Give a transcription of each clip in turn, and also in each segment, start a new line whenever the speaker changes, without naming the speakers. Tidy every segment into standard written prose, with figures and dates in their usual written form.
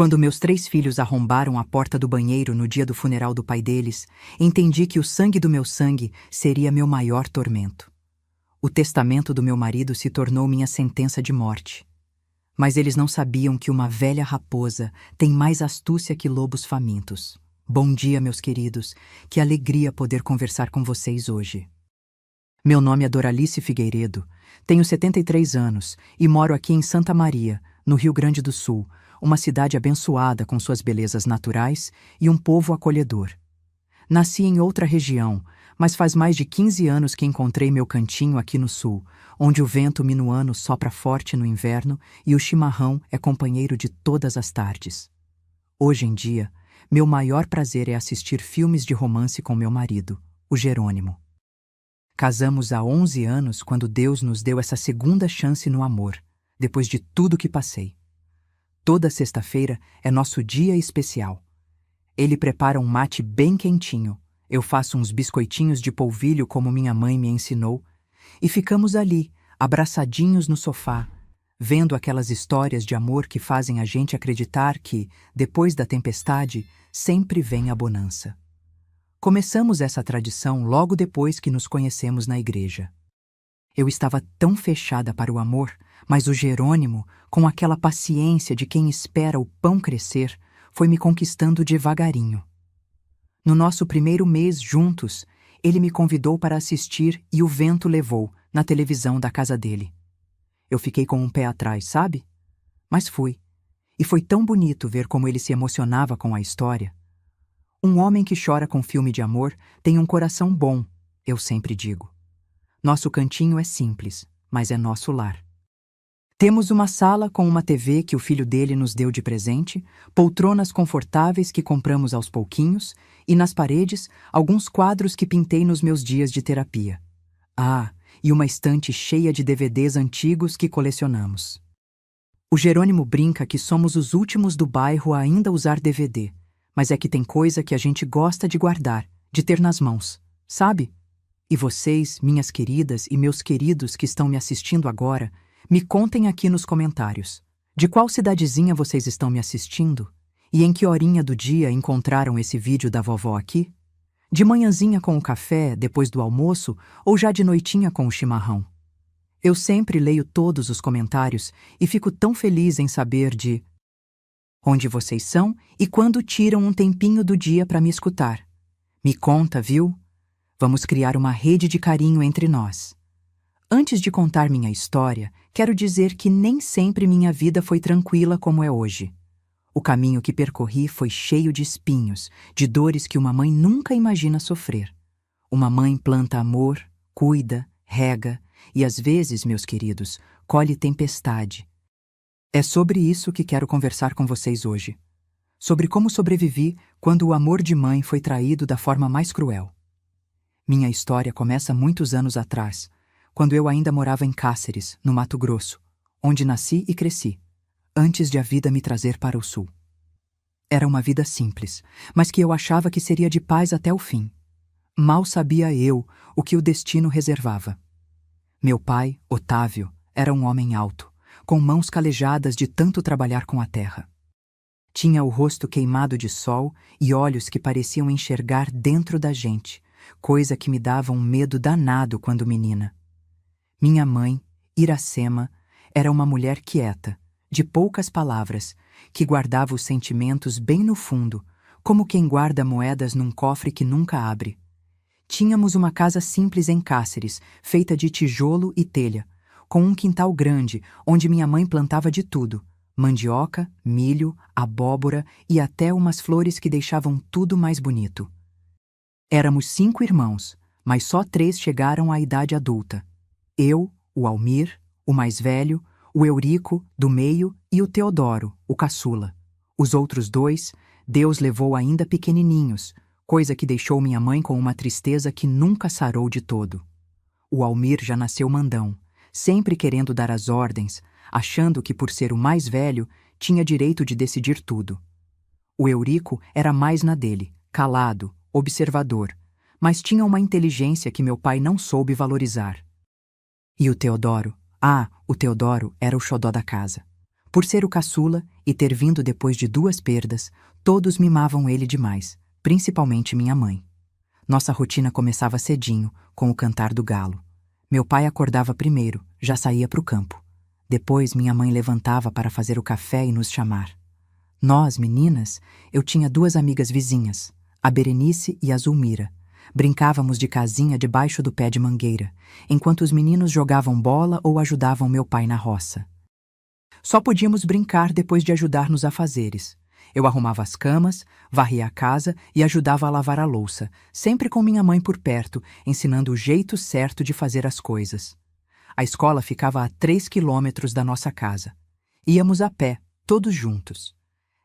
Quando meus 3 filhos arrombaram a porta do banheiro no dia do funeral do pai deles, entendi que o sangue do meu sangue seria meu maior tormento. O testamento do meu marido se tornou minha sentença de morte. Mas eles não sabiam que uma velha raposa tem mais astúcia que lobos famintos. Bom dia, meus queridos. Que alegria poder conversar com vocês hoje. Meu nome é Doralice Figueiredo, tenho 73 anos e moro aqui em Santa Maria, no Rio Grande do Sul, uma cidade abençoada com suas belezas naturais e um povo acolhedor. Nasci em outra região, mas faz mais de 15 anos que encontrei meu cantinho aqui no sul, onde o vento minuano sopra forte no inverno e o chimarrão é companheiro de todas as tardes. Hoje em dia, meu maior prazer é assistir filmes de romance com meu marido, o Jerônimo. Casamos há 11 anos quando Deus nos deu essa segunda chance no amor, depois de tudo que passei. Toda sexta-feira é nosso dia especial. Ele prepara um mate bem quentinho, eu faço uns biscoitinhos de polvilho como minha mãe me ensinou, e ficamos ali, abraçadinhos no sofá, vendo aquelas histórias de amor que fazem a gente acreditar que, depois da tempestade, sempre vem a bonança. Começamos essa tradição logo depois que nos conhecemos na igreja. Eu estava tão fechada para o amor, mas o Jerônimo, com aquela paciência de quem espera o pão crescer, foi me conquistando devagarinho. No nosso primeiro mês juntos, ele me convidou para assistir E o Vento Levou, na televisão da casa dele. Eu fiquei com um pé atrás, sabe? Mas fui. E foi tão bonito ver como ele se emocionava com a história. Um homem que chora com filme de amor tem um coração bom, eu sempre digo. Nosso cantinho é simples, mas é nosso lar. Temos uma sala com uma TV que o filho dele nos deu de presente, poltronas confortáveis que compramos aos pouquinhos e nas paredes alguns quadros que pintei nos meus dias de terapia. Ah, e uma estante cheia de DVDs antigos que colecionamos. O Jerônimo brinca que somos os últimos do bairro a ainda usar DVD, mas é que tem coisa que a gente gosta de guardar, de ter nas mãos, sabe? E vocês, minhas queridas e meus queridos que estão me assistindo agora, me contem aqui nos comentários. De qual cidadezinha vocês estão me assistindo? E em que horinha do dia encontraram esse vídeo da vovó aqui? De manhãzinha com o café, depois do almoço, ou já de noitinha com o chimarrão? Eu sempre leio todos os comentários e fico tão feliz em saber de onde vocês são e quando tiram um tempinho do dia para me escutar. Me conta, viu? Vamos criar uma rede de carinho entre nós. Antes de contar minha história, quero dizer que nem sempre minha vida foi tranquila como é hoje. O caminho que percorri foi cheio de espinhos, de dores que uma mãe nunca imagina sofrer. Uma mãe planta amor, cuida, rega e às vezes, meus queridos, colhe tempestade. É sobre isso que quero conversar com vocês hoje. Sobre como sobrevivi quando o amor de mãe foi traído da forma mais cruel. Minha história começa muitos anos atrás, quando eu ainda morava em Cáceres, no Mato Grosso, onde nasci e cresci, antes de a vida me trazer para o sul. Era uma vida simples, mas que eu achava que seria de paz até o fim. Mal sabia eu o que o destino reservava. Meu pai, Otávio, era um homem alto, com mãos calejadas de tanto trabalhar com a terra. Tinha o rosto queimado de sol e olhos que pareciam enxergar dentro da gente, coisa que me dava um medo danado quando menina. Minha mãe, Iracema, era uma mulher quieta, de poucas palavras, que guardava os sentimentos bem no fundo, como quem guarda moedas num cofre que nunca abre. Tínhamos uma casa simples em Cáceres, feita de tijolo e telha, com um quintal grande, onde minha mãe plantava de tudo, mandioca, milho, abóbora e até umas flores que deixavam tudo mais bonito. Éramos 5 irmãos, mas só 3 chegaram à idade adulta. Eu, o Almir, o mais velho, o Eurico, do meio, e o Teodoro, o caçula. Os outros 2, Deus levou ainda pequenininhos, coisa que deixou minha mãe com uma tristeza que nunca sarou de todo. O Almir já nasceu mandão, sempre querendo dar as ordens, achando que por ser o mais velho, tinha direito de decidir tudo. O Eurico era mais na dele, calado, observador, mas tinha uma inteligência que meu pai não soube valorizar. E o Teodoro? O Teodoro era o xodó da casa. Por ser o caçula e ter vindo depois de 2 perdas, todos mimavam ele demais, principalmente minha mãe. Nossa rotina começava cedinho, com o cantar do galo. Meu pai acordava primeiro, já saía para o campo. Depois minha mãe levantava para fazer o café e nos chamar. Nós, meninas, eu tinha 2 amigas vizinhas, a Berenice e a Zulmira. Brincávamos de casinha debaixo do pé de mangueira, enquanto os meninos jogavam bola ou ajudavam meu pai na roça. Só podíamos brincar depois de ajudar nos afazeres. Eu arrumava as camas, varria a casa e ajudava a lavar a louça, sempre com minha mãe por perto, ensinando o jeito certo de fazer as coisas. A escola ficava a 3 quilômetros da nossa casa. Íamos a pé, todos juntos.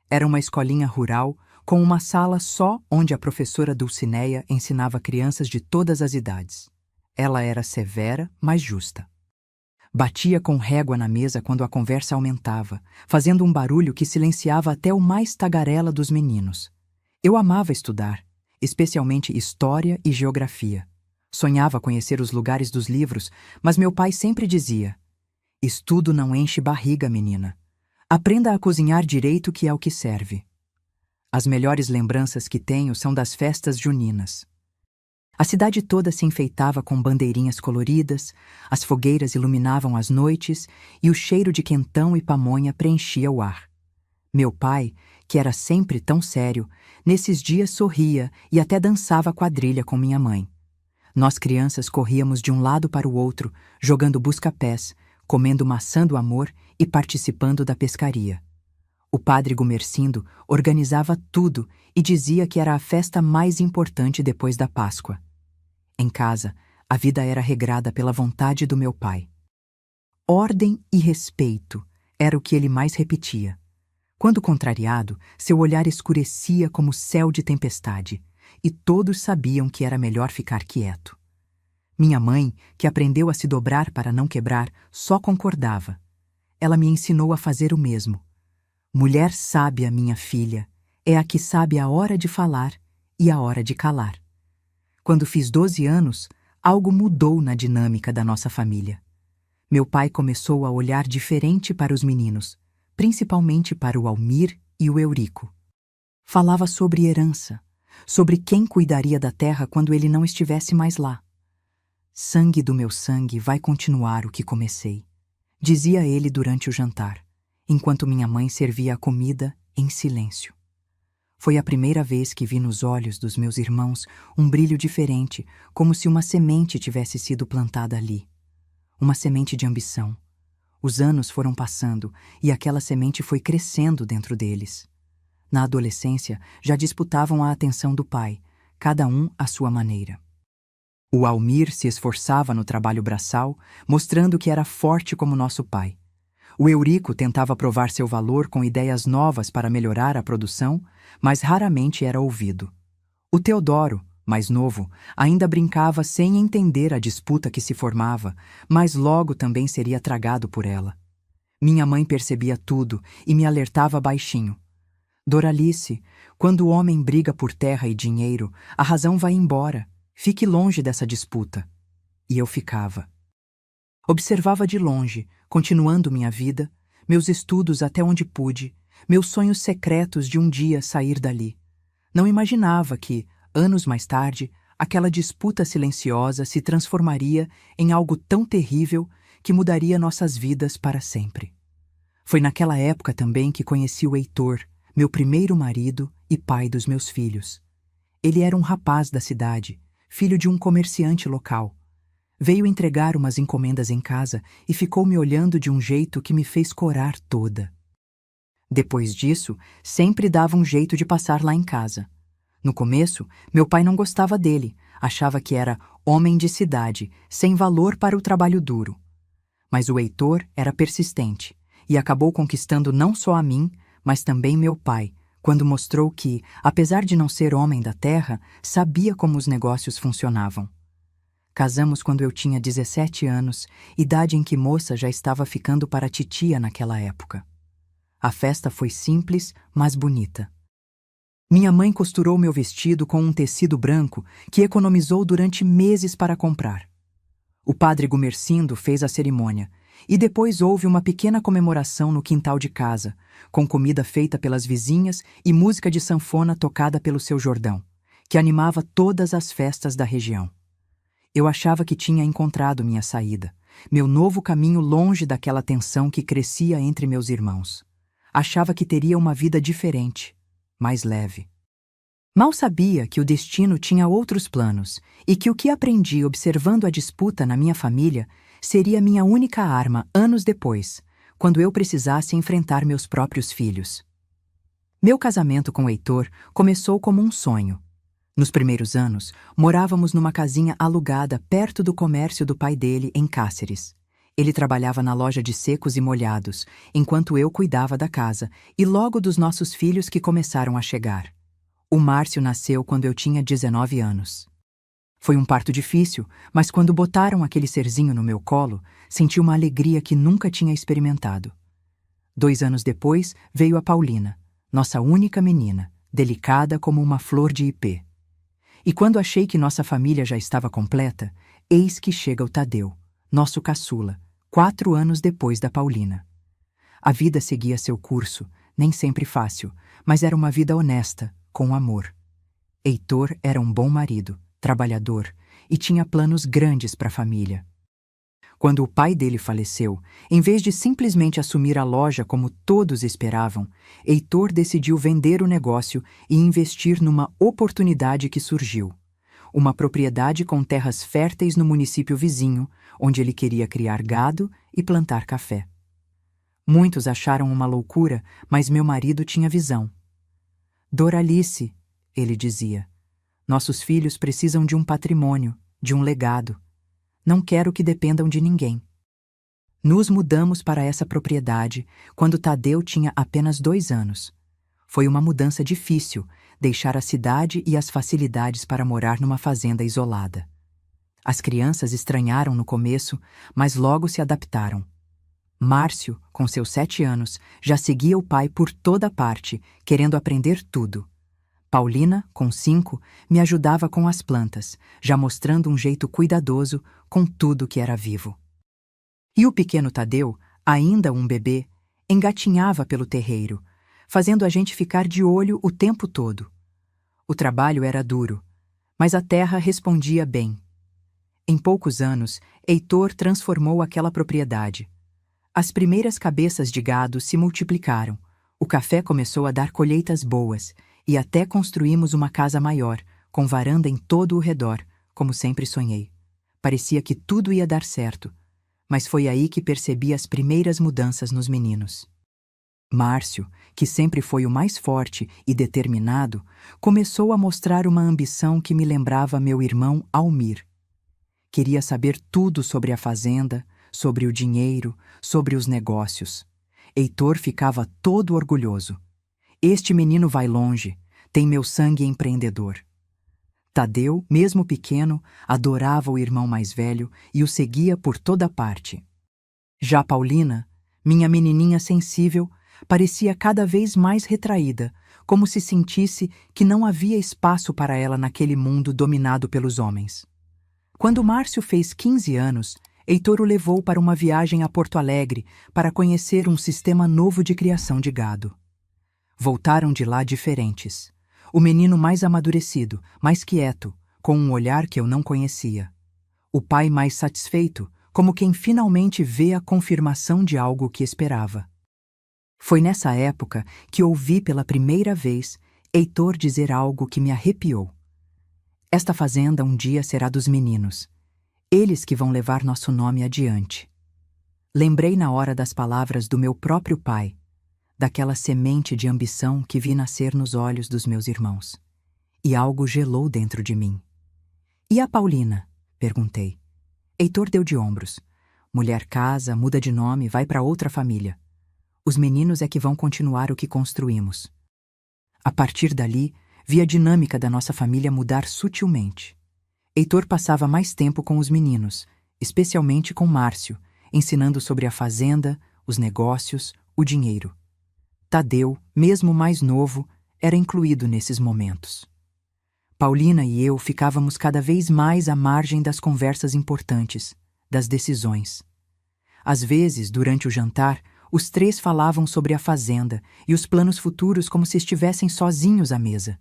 Era uma escolinha rural, com uma sala só onde a professora Dulcineia ensinava crianças de todas as idades. Ela era severa, mas justa. Batia com régua na mesa quando a conversa aumentava, fazendo um barulho que silenciava até o mais tagarela dos meninos. Eu amava estudar, especialmente história e geografia. Sonhava conhecer os lugares dos livros, mas meu pai sempre dizia: "Estudo não enche barriga, menina. Aprenda a cozinhar direito, que é o que serve." As melhores lembranças que tenho são das festas juninas. A cidade toda se enfeitava com bandeirinhas coloridas, as fogueiras iluminavam as noites e o cheiro de quentão e pamonha preenchia o ar. Meu pai, que era sempre tão sério, nesses dias sorria e até dançava quadrilha com minha mãe. Nós crianças corríamos de um lado para o outro, jogando busca-pés, comendo maçã do amor e participando da pescaria. O padre Gumercindo organizava tudo e dizia que era a festa mais importante depois da Páscoa. Em casa, a vida era regrada pela vontade do meu pai. Ordem e respeito era o que ele mais repetia. Quando contrariado, seu olhar escurecia como céu de tempestade, e todos sabiam que era melhor ficar quieto. Minha mãe, que aprendeu a se dobrar para não quebrar, só concordava. Ela me ensinou a fazer o mesmo. Mulher sábia, minha filha, é a que sabe a hora de falar e a hora de calar. Quando fiz 12 anos, algo mudou na dinâmica da nossa família. Meu pai começou a olhar diferente para os meninos, principalmente para o Almir e o Eurico. Falava sobre herança, sobre quem cuidaria da terra quando ele não estivesse mais lá. "Sangue do meu sangue vai continuar o que comecei", dizia ele durante o jantar, enquanto minha mãe servia a comida em silêncio. Foi a primeira vez que vi nos olhos dos meus irmãos um brilho diferente, como se uma semente tivesse sido plantada ali. Uma semente de ambição. Os anos foram passando e aquela semente foi crescendo dentro deles. Na adolescência, já disputavam a atenção do pai, cada um à sua maneira. O Almir se esforçava no trabalho braçal, mostrando que era forte como nosso pai. O Eurico tentava provar seu valor com ideias novas para melhorar a produção, mas raramente era ouvido. O Teodoro, mais novo, ainda brincava sem entender a disputa que se formava, mas logo também seria tragado por ela. Minha mãe percebia tudo e me alertava baixinho. "Doralice, quando o homem briga por terra e dinheiro, a razão vai embora. Fique longe dessa disputa." E eu ficava. Observava de longe, continuando minha vida, meus estudos até onde pude, meus sonhos secretos de um dia sair dali. Não imaginava que, anos mais tarde, aquela disputa silenciosa se transformaria em algo tão terrível que mudaria nossas vidas para sempre. Foi naquela época também que conheci o Heitor, meu primeiro marido e pai dos meus filhos. Ele era um rapaz da cidade, filho de um comerciante local. Veio entregar umas encomendas em casa e ficou me olhando de um jeito que me fez corar toda. Depois disso, sempre dava um jeito de passar lá em casa. No começo, meu pai não gostava dele, achava que era homem de cidade, sem valor para o trabalho duro. Mas o Heitor era persistente e acabou conquistando não só a mim, mas também meu pai, quando mostrou que, apesar de não ser homem da terra, sabia como os negócios funcionavam. Casamos quando eu tinha 17 anos, idade em que moça já estava ficando para titia naquela época. A festa foi simples, mas bonita. Minha mãe costurou meu vestido com um tecido branco que economizou durante meses para comprar. O padre Gumercindo fez a cerimônia, e depois houve uma pequena comemoração no quintal de casa, com comida feita pelas vizinhas e música de sanfona tocada pelo seu Jordão, que animava todas as festas da região. Eu achava que tinha encontrado minha saída, meu novo caminho longe daquela tensão que crescia entre meus irmãos. Achava que teria uma vida diferente, mais leve. Mal sabia que o destino tinha outros planos e que o que aprendi observando a disputa na minha família seria minha única arma anos depois, quando eu precisasse enfrentar meus próprios filhos. Meu casamento com Heitor começou como um sonho. Nos primeiros anos, morávamos numa casinha alugada perto do comércio do pai dele, em Cáceres. Ele trabalhava na loja de secos e molhados, enquanto eu cuidava da casa, e logo dos nossos filhos que começaram a chegar. O Márcio nasceu quando eu tinha 19 anos. Foi um parto difícil, mas quando botaram aquele serzinho no meu colo, senti uma alegria que nunca tinha experimentado. 2 anos depois, veio a Paulina, nossa única menina, delicada como uma flor de ipê. E quando achei que nossa família já estava completa, eis que chega o Tadeu, nosso caçula, 4 anos depois da Paulina. A vida seguia seu curso, nem sempre fácil, mas era uma vida honesta, com amor. Heitor era um bom marido, trabalhador, e tinha planos grandes para a família. Quando o pai dele faleceu, em vez de simplesmente assumir a loja como todos esperavam, Heitor decidiu vender o negócio e investir numa oportunidade que surgiu. Uma propriedade com terras férteis no município vizinho, onde ele queria criar gado e plantar café. Muitos acharam uma loucura, mas meu marido tinha visão. Doralice, ele dizia, nossos filhos precisam de um patrimônio, de um legado. Não quero que dependam de ninguém. Nos mudamos para essa propriedade quando Tadeu tinha apenas 2 anos. Foi uma mudança difícil, deixar a cidade e as facilidades para morar numa fazenda isolada. As crianças estranharam no começo, mas logo se adaptaram. Márcio, com seus 7 anos, já seguia o pai por toda parte, querendo aprender tudo. Paulina, com 5, me ajudava com as plantas, já mostrando um jeito cuidadoso com tudo que era vivo. E o pequeno Tadeu, ainda um bebê, engatinhava pelo terreiro, fazendo a gente ficar de olho o tempo todo. O trabalho era duro, mas a terra respondia bem. Em poucos anos, Heitor transformou aquela propriedade. As primeiras cabeças de gado se multiplicaram, o café começou a dar colheitas boas, e até construímos uma casa maior, com varanda em todo o redor, como sempre sonhei. Parecia que tudo ia dar certo, mas foi aí que percebi as primeiras mudanças nos meninos. Márcio, que sempre foi o mais forte e determinado, começou a mostrar uma ambição que me lembrava meu irmão Almir. Queria saber tudo sobre a fazenda, sobre o dinheiro, sobre os negócios. Heitor ficava todo orgulhoso. Este menino vai longe, tem meu sangue empreendedor. Tadeu, mesmo pequeno, adorava o irmão mais velho e o seguia por toda parte. Já Paulina, minha menininha sensível, parecia cada vez mais retraída, como se sentisse que não havia espaço para ela naquele mundo dominado pelos homens. Quando Márcio fez 15 anos, Heitor o levou para uma viagem a Porto Alegre para conhecer um sistema novo de criação de gado. Voltaram de lá diferentes. O menino mais amadurecido, mais quieto, com um olhar que eu não conhecia. O pai mais satisfeito, como quem finalmente vê a confirmação de algo que esperava. Foi nessa época que ouvi pela primeira vez Heitor dizer algo que me arrepiou. Esta fazenda um dia será dos meninos. Eles que vão levar nosso nome adiante. Lembrei na hora das palavras do meu próprio pai, daquela semente de ambição que vi nascer nos olhos dos meus irmãos. E algo gelou dentro de mim. E a Paulina? Perguntei. Heitor deu de ombros. Mulher casa, muda de nome, vai para outra família. Os meninos é que vão continuar o que construímos. A partir dali, vi a dinâmica da nossa família mudar sutilmente. Heitor passava mais tempo com os meninos, especialmente com Márcio, ensinando sobre a fazenda, os negócios, o dinheiro. Tadeu, mesmo mais novo, era incluído nesses momentos. Paulina e eu ficávamos cada vez mais à margem das conversas importantes, das decisões. Às vezes, durante o jantar, os três falavam sobre a fazenda e os planos futuros como se estivessem sozinhos à mesa.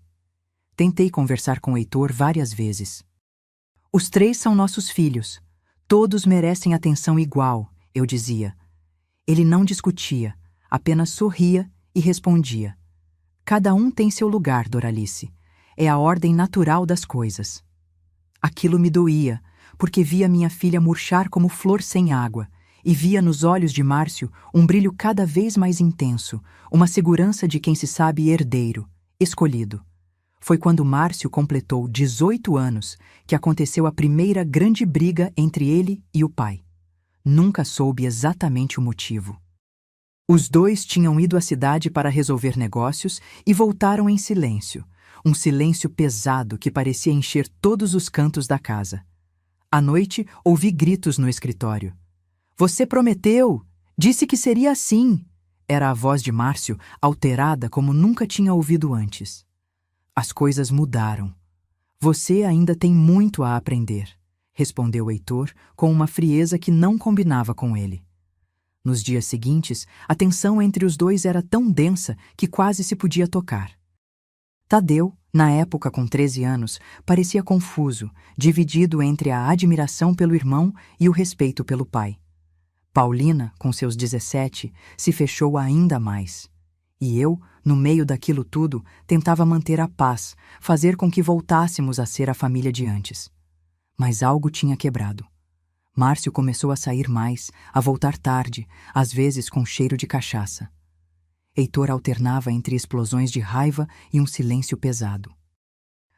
Tentei conversar com Heitor várias vezes. Os três são nossos filhos. Todos merecem atenção igual, eu dizia. Ele não discutia, apenas sorria e respondia. Cada um tem seu lugar, Doralice. É a ordem natural das coisas. Aquilo me doía, porque via minha filha murchar como flor sem água, e via nos olhos de Márcio um brilho cada vez mais intenso, uma segurança de quem se sabe herdeiro, escolhido. Foi quando Márcio completou 18 anos que aconteceu a primeira grande briga entre ele e o pai. Nunca soube exatamente o motivo. Os dois tinham ido à cidade para resolver negócios e voltaram em silêncio, um silêncio pesado que parecia encher todos os cantos da casa. À noite, ouvi gritos no escritório. "Você prometeu! Disse que seria assim!" Era a voz de Márcio, alterada como nunca tinha ouvido antes. As coisas mudaram. "Você ainda tem muito a aprender", respondeu Heitor com uma frieza que não combinava com ele. Nos dias seguintes, a tensão entre os dois era tão densa que quase se podia tocar. Tadeu, na época com 13 anos, parecia confuso, dividido entre a admiração pelo irmão e o respeito pelo pai. Paulina, com seus 17, se fechou ainda mais. E eu, no meio daquilo tudo, tentava manter a paz, fazer com que voltássemos a ser a família de antes. Mas algo tinha quebrado. Márcio começou a sair mais, a voltar tarde, às vezes com cheiro de cachaça. Heitor alternava entre explosões de raiva e um silêncio pesado.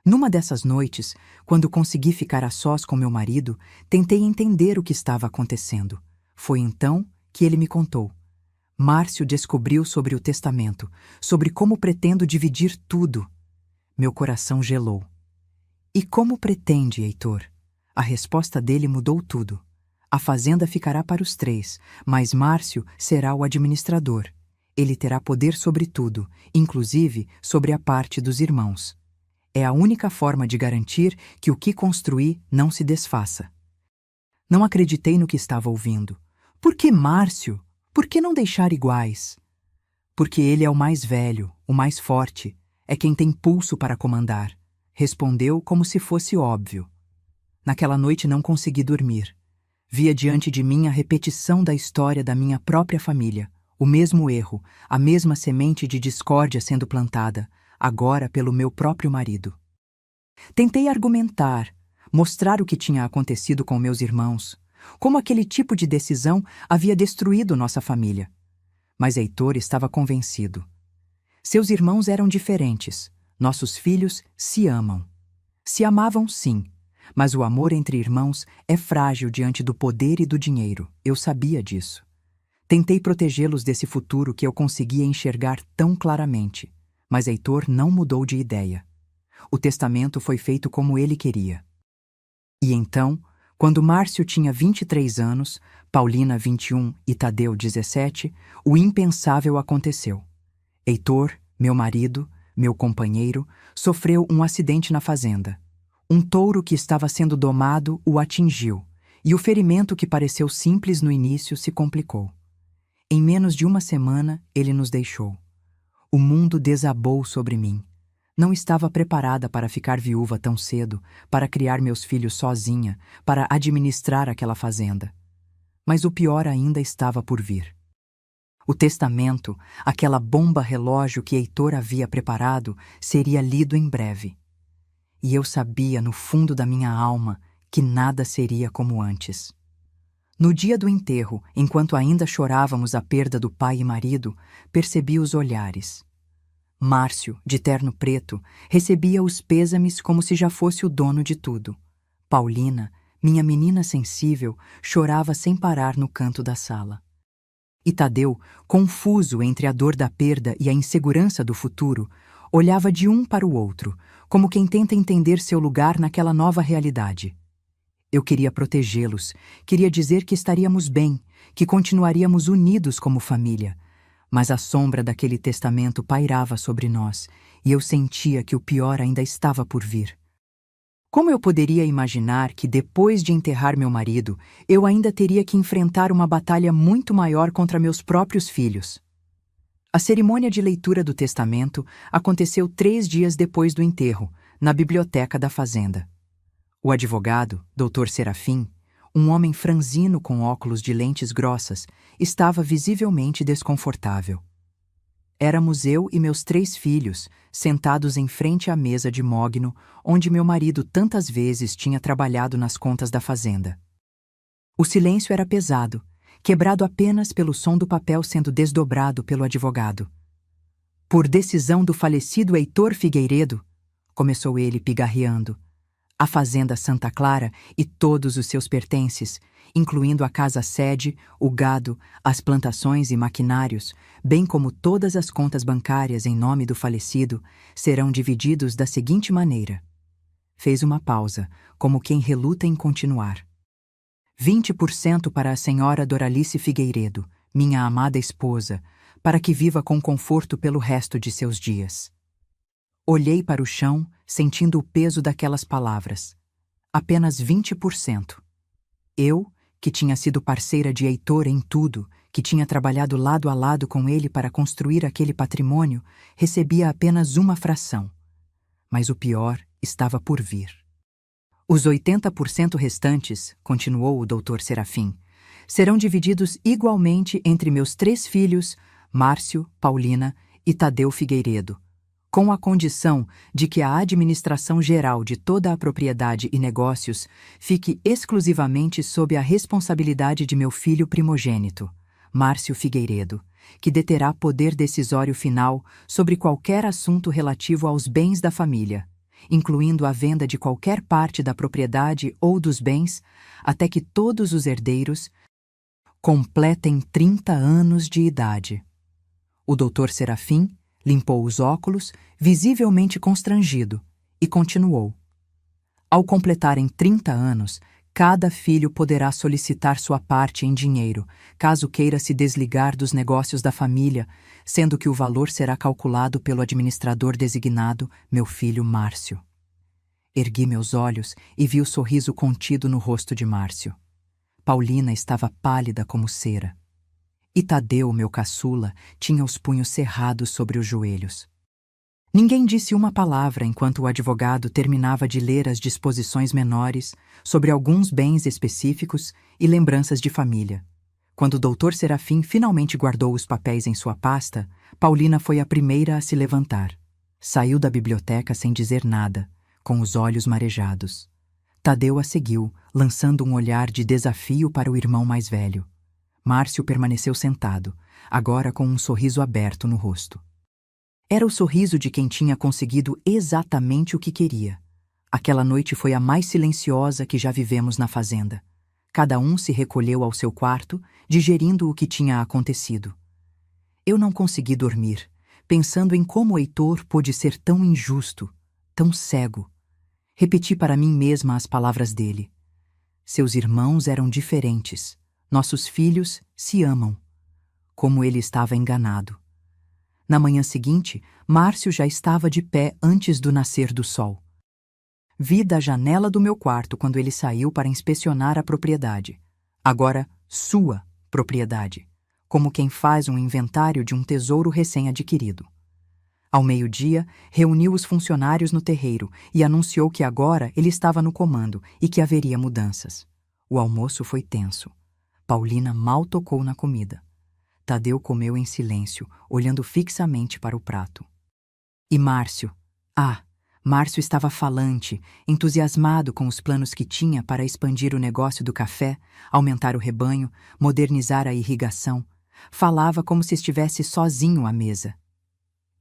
Numa dessas noites, quando consegui ficar a sós com meu marido, tentei entender o que estava acontecendo. Foi então que ele me contou. Márcio descobriu sobre o testamento, sobre como pretendo dividir tudo. Meu coração gelou. "E como pretende, Heitor?" A resposta dele mudou tudo. "A fazenda ficará para os três, mas Márcio será o administrador. Ele terá poder sobre tudo, inclusive sobre a parte dos irmãos. É a única forma de garantir que o que construí não se desfaça." Não acreditei no que estava ouvindo. "Por que Márcio? Por que não deixar iguais?" "Porque ele é o mais velho, o mais forte, é quem tem pulso para comandar", respondeu como se fosse óbvio. Naquela noite não consegui dormir. Via diante de mim a repetição da história da minha própria família, o mesmo erro, a mesma semente de discórdia sendo plantada, agora pelo meu próprio marido. Tentei argumentar, mostrar o que tinha acontecido com meus irmãos, como aquele tipo de decisão havia destruído nossa família. Mas Heitor estava convencido. Seus irmãos eram diferentes. Nossos filhos se amam. Se amavam, sim, mas o amor entre irmãos é frágil diante do poder e do dinheiro. Eu sabia disso. Tentei protegê-los desse futuro que eu conseguia enxergar tão claramente, mas Heitor não mudou de ideia. O testamento foi feito como ele queria. E então, quando Márcio tinha 23 anos, Paulina 21 e Tadeu 17, o impensável aconteceu. Heitor, meu marido, meu companheiro, sofreu um acidente na fazenda. Um touro que estava sendo domado o atingiu, e o ferimento que pareceu simples no início se complicou. Em menos de uma semana, ele nos deixou. O mundo desabou sobre mim. Não estava preparada para ficar viúva tão cedo, para criar meus filhos sozinha, para administrar aquela fazenda. Mas o pior ainda estava por vir. O testamento, aquela bomba relógio que Heitor havia preparado, seria lido em breve. E eu sabia no fundo da minha alma que nada seria como antes. No dia do enterro, enquanto ainda chorávamos a perda do pai e marido, percebi os olhares. Márcio, de terno preto, recebia os pêsames como se já fosse o dono de tudo. Paulina, minha menina sensível, chorava sem parar no canto da sala. E Tadeu, confuso entre a dor da perda e a insegurança do futuro, olhava de um para o outro, como quem tenta entender seu lugar naquela nova realidade. Eu queria protegê-los, queria dizer que estaríamos bem, que continuaríamos unidos como família, mas a sombra daquele testamento pairava sobre nós, e eu sentia que o pior ainda estava por vir. Como eu poderia imaginar que, depois de enterrar meu marido, eu ainda teria que enfrentar uma batalha muito maior contra meus próprios filhos? A cerimônia de leitura do testamento aconteceu 3 dias depois do enterro, na biblioteca da fazenda. O advogado, Dr. Serafim, um homem franzino com óculos de lentes grossas, estava visivelmente desconfortável. Éramos eu e meus 3 filhos, sentados em frente à mesa de mogno, onde meu marido tantas vezes tinha trabalhado nas contas da fazenda. O silêncio era pesado, quebrado apenas pelo som do papel sendo desdobrado pelo advogado. Por decisão do falecido Heitor Figueiredo, começou ele pigarreando, a fazenda Santa Clara e todos os seus pertences, incluindo a casa-sede, o gado, as plantações e maquinários, bem como todas as contas bancárias em nome do falecido, serão divididos da seguinte maneira. Fez uma pausa, como quem reluta em continuar. 20% para a senhora Doralice Figueiredo, minha amada esposa, para que viva com conforto pelo resto de seus dias. Olhei para o chão, sentindo o peso daquelas palavras. Apenas 20%. Eu, que tinha sido parceira de Heitor em tudo, que tinha trabalhado lado a lado com ele para construir aquele patrimônio, recebia apenas uma fração. Mas o pior estava por vir. Os 80% restantes, continuou o Dr. Serafim, serão divididos igualmente entre meus 3 filhos, Márcio, Paulina e Tadeu Figueiredo, com a condição de que a administração geral de toda a propriedade e negócios fique exclusivamente sob a responsabilidade de meu filho primogênito, Márcio Figueiredo, que deterá poder decisório final sobre qualquer assunto relativo aos bens da família, incluindo a venda de qualquer parte da propriedade ou dos bens, até que todos os herdeiros completem 30 anos de idade. O Dr. Serafim limpou os óculos, visivelmente constrangido, e continuou. Ao completarem 30 anos, cada filho poderá solicitar sua parte em dinheiro, caso queira se desligar dos negócios da família, sendo que o valor será calculado pelo administrador designado, meu filho Márcio. Ergui meus olhos e vi o sorriso contido no rosto de Márcio. Paulina estava pálida como cera. E Tadeu, meu caçula, tinha os punhos cerrados sobre os joelhos. Ninguém disse uma palavra enquanto o advogado terminava de ler as disposições menores sobre alguns bens específicos e lembranças de família. Quando o Dr. Serafim finalmente guardou os papéis em sua pasta, Paulina foi a primeira a se levantar. Saiu da biblioteca sem dizer nada, com os olhos marejados. Tadeu a seguiu, lançando um olhar de desafio para o irmão mais velho. Márcio permaneceu sentado, agora com um sorriso aberto no rosto. Era o sorriso de quem tinha conseguido exatamente o que queria. Aquela noite foi a mais silenciosa que já vivemos na fazenda. Cada um se recolheu ao seu quarto, digerindo o que tinha acontecido. Eu não consegui dormir, pensando em como Heitor pôde ser tão injusto, tão cego. Repeti para mim mesma as palavras dele. Seus irmãos eram diferentes. Nossos filhos se amam. Como ele estava enganado. Na manhã seguinte, Márcio já estava de pé antes do nascer do sol. Vi da janela do meu quarto quando ele saiu para inspecionar a propriedade. Agora, sua propriedade. Como quem faz um inventário de um tesouro recém-adquirido. Ao meio-dia, reuniu os funcionários no terreiro e anunciou que agora ele estava no comando e que haveria mudanças. O almoço foi tenso. Paulina mal tocou na comida. Tadeu comeu em silêncio, olhando fixamente para o prato. E Márcio? Márcio estava falante, entusiasmado com os planos que tinha para expandir o negócio do café, aumentar o rebanho, modernizar a irrigação. Falava como se estivesse sozinho à mesa.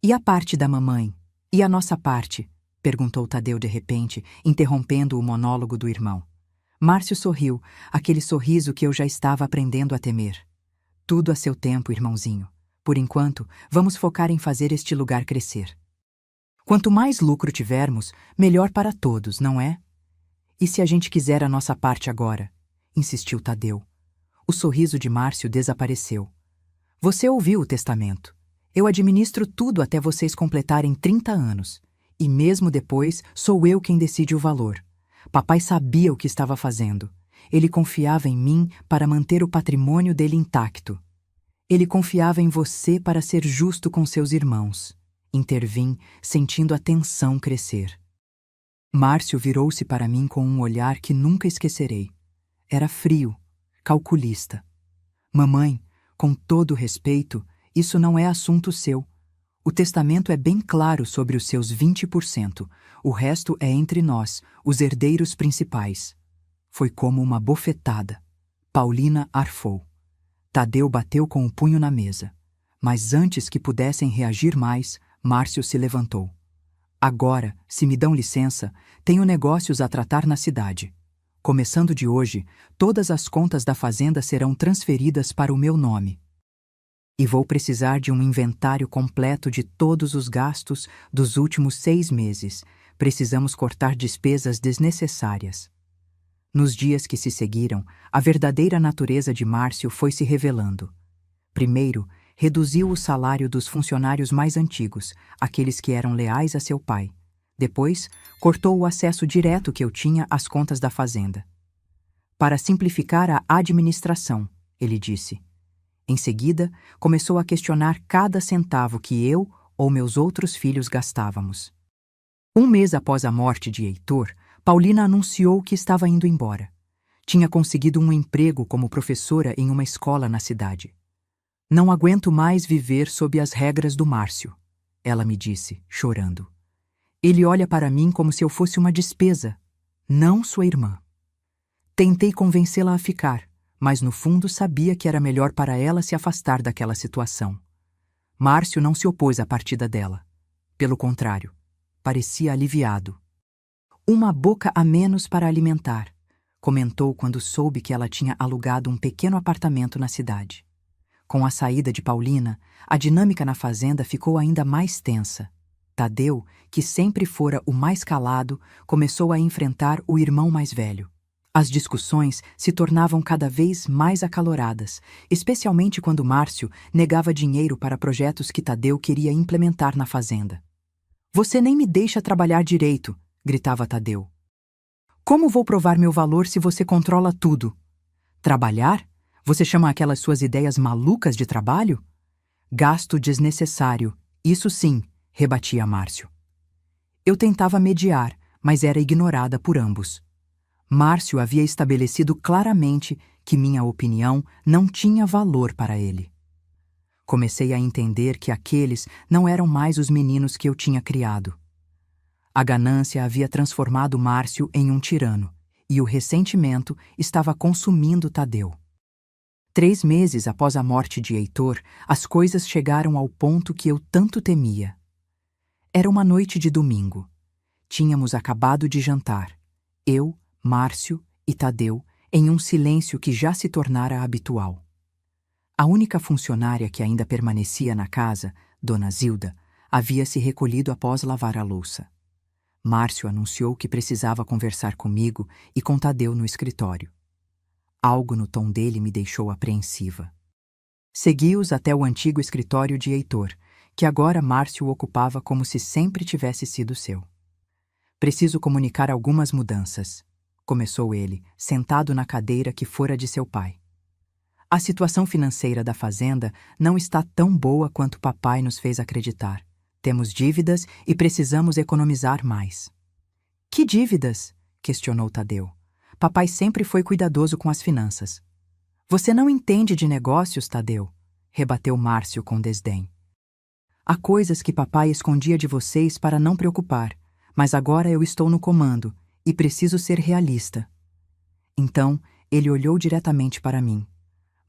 E a parte da mamãe? E a nossa parte? Perguntou Tadeu de repente, interrompendo o monólogo do irmão. Márcio sorriu, aquele sorriso que eu já estava aprendendo a temer. Tudo a seu tempo, irmãozinho. Por enquanto, vamos focar em fazer este lugar crescer. Quanto mais lucro tivermos, melhor para todos, não é? E se a gente quiser a nossa parte agora? Insistiu Tadeu. O sorriso de Márcio desapareceu. Você ouviu o testamento. Eu administro tudo até vocês completarem 30 anos. E mesmo depois, sou eu quem decide o valor. Papai sabia o que estava fazendo. Ele confiava em mim para manter o patrimônio dele intacto. Ele confiava em você para ser justo com seus irmãos. Intervim, sentindo a tensão crescer. Márcio virou-se para mim com um olhar que nunca esquecerei. Era frio, calculista. Mamãe, com todo respeito, isso não é assunto seu. O testamento é bem claro sobre os seus 20%. O resto é entre nós, os herdeiros principais. Foi como uma bofetada. Paulina arfou. Tadeu bateu com o punho na mesa. Mas antes que pudessem reagir mais, Márcio se levantou. Agora, se me dão licença, tenho negócios a tratar na cidade. Começando de hoje, todas as contas da fazenda serão transferidas para o meu nome. E vou precisar de um inventário completo de todos os gastos dos últimos 6 meses. Precisamos cortar despesas desnecessárias. Nos dias que se seguiram, a verdadeira natureza de Márcio foi se revelando. Primeiro, reduziu o salário dos funcionários mais antigos, aqueles que eram leais a seu pai. Depois, cortou o acesso direto que eu tinha às contas da fazenda. Para simplificar a administração, ele disse. Em seguida, começou a questionar cada centavo que eu ou meus outros filhos gastávamos. Um mês após a morte de Heitor, Paulina anunciou que estava indo embora. Tinha conseguido um emprego como professora em uma escola na cidade. Não aguento mais viver sob as regras do Márcio, ela me disse, chorando. Ele olha para mim como se eu fosse uma despesa, não sua irmã. Tentei convencê-la a ficar, mas no fundo sabia que era melhor para ela se afastar daquela situação. Márcio não se opôs à partida dela. Pelo contrário, parecia aliviado. Uma boca a menos para alimentar, comentou quando soube que ela tinha alugado um pequeno apartamento na cidade. Com a saída de Paulina, a dinâmica na fazenda ficou ainda mais tensa. Tadeu, que sempre fora o mais calado, começou a enfrentar o irmão mais velho. As discussões se tornavam cada vez mais acaloradas, especialmente quando Márcio negava dinheiro para projetos que Tadeu queria implementar na fazenda. Você nem me deixa trabalhar direito, gritava Tadeu. Como vou provar meu valor se você controla tudo? Trabalhar? Você chama aquelas suas ideias malucas de trabalho? Gasto desnecessário, isso sim, rebatia Márcio. Eu tentava mediar, mas era ignorada por ambos. Márcio havia estabelecido claramente que minha opinião não tinha valor para ele. Comecei a entender que aqueles não eram mais os meninos que eu tinha criado. A ganância havia transformado Márcio em um tirano, e o ressentimento estava consumindo Tadeu. 3 meses após a morte de Heitor, as coisas chegaram ao ponto que eu tanto temia. Era uma noite de domingo. Tínhamos acabado de jantar. Eu, Márcio e Tadeu, em um silêncio que já se tornara habitual. A única funcionária que ainda permanecia na casa, Dona Zilda, havia se recolhido após lavar a louça. Márcio anunciou que precisava conversar comigo e com Tadeu no escritório. Algo no tom dele me deixou apreensiva. Segui-os até o antigo escritório de Heitor, que agora Márcio ocupava como se sempre tivesse sido seu. Preciso comunicar algumas mudanças, começou ele, sentado na cadeira que fora de seu pai. A situação financeira da fazenda não está tão boa quanto papai nos fez acreditar. Temos dívidas e precisamos economizar mais. Que dívidas? Questionou Tadeu. Papai sempre foi cuidadoso com as finanças. Você não entende de negócios, Tadeu, rebateu Márcio com desdém. Há coisas que papai escondia de vocês para não preocupar, mas agora eu estou no comando e preciso ser realista. Então, ele olhou diretamente para mim.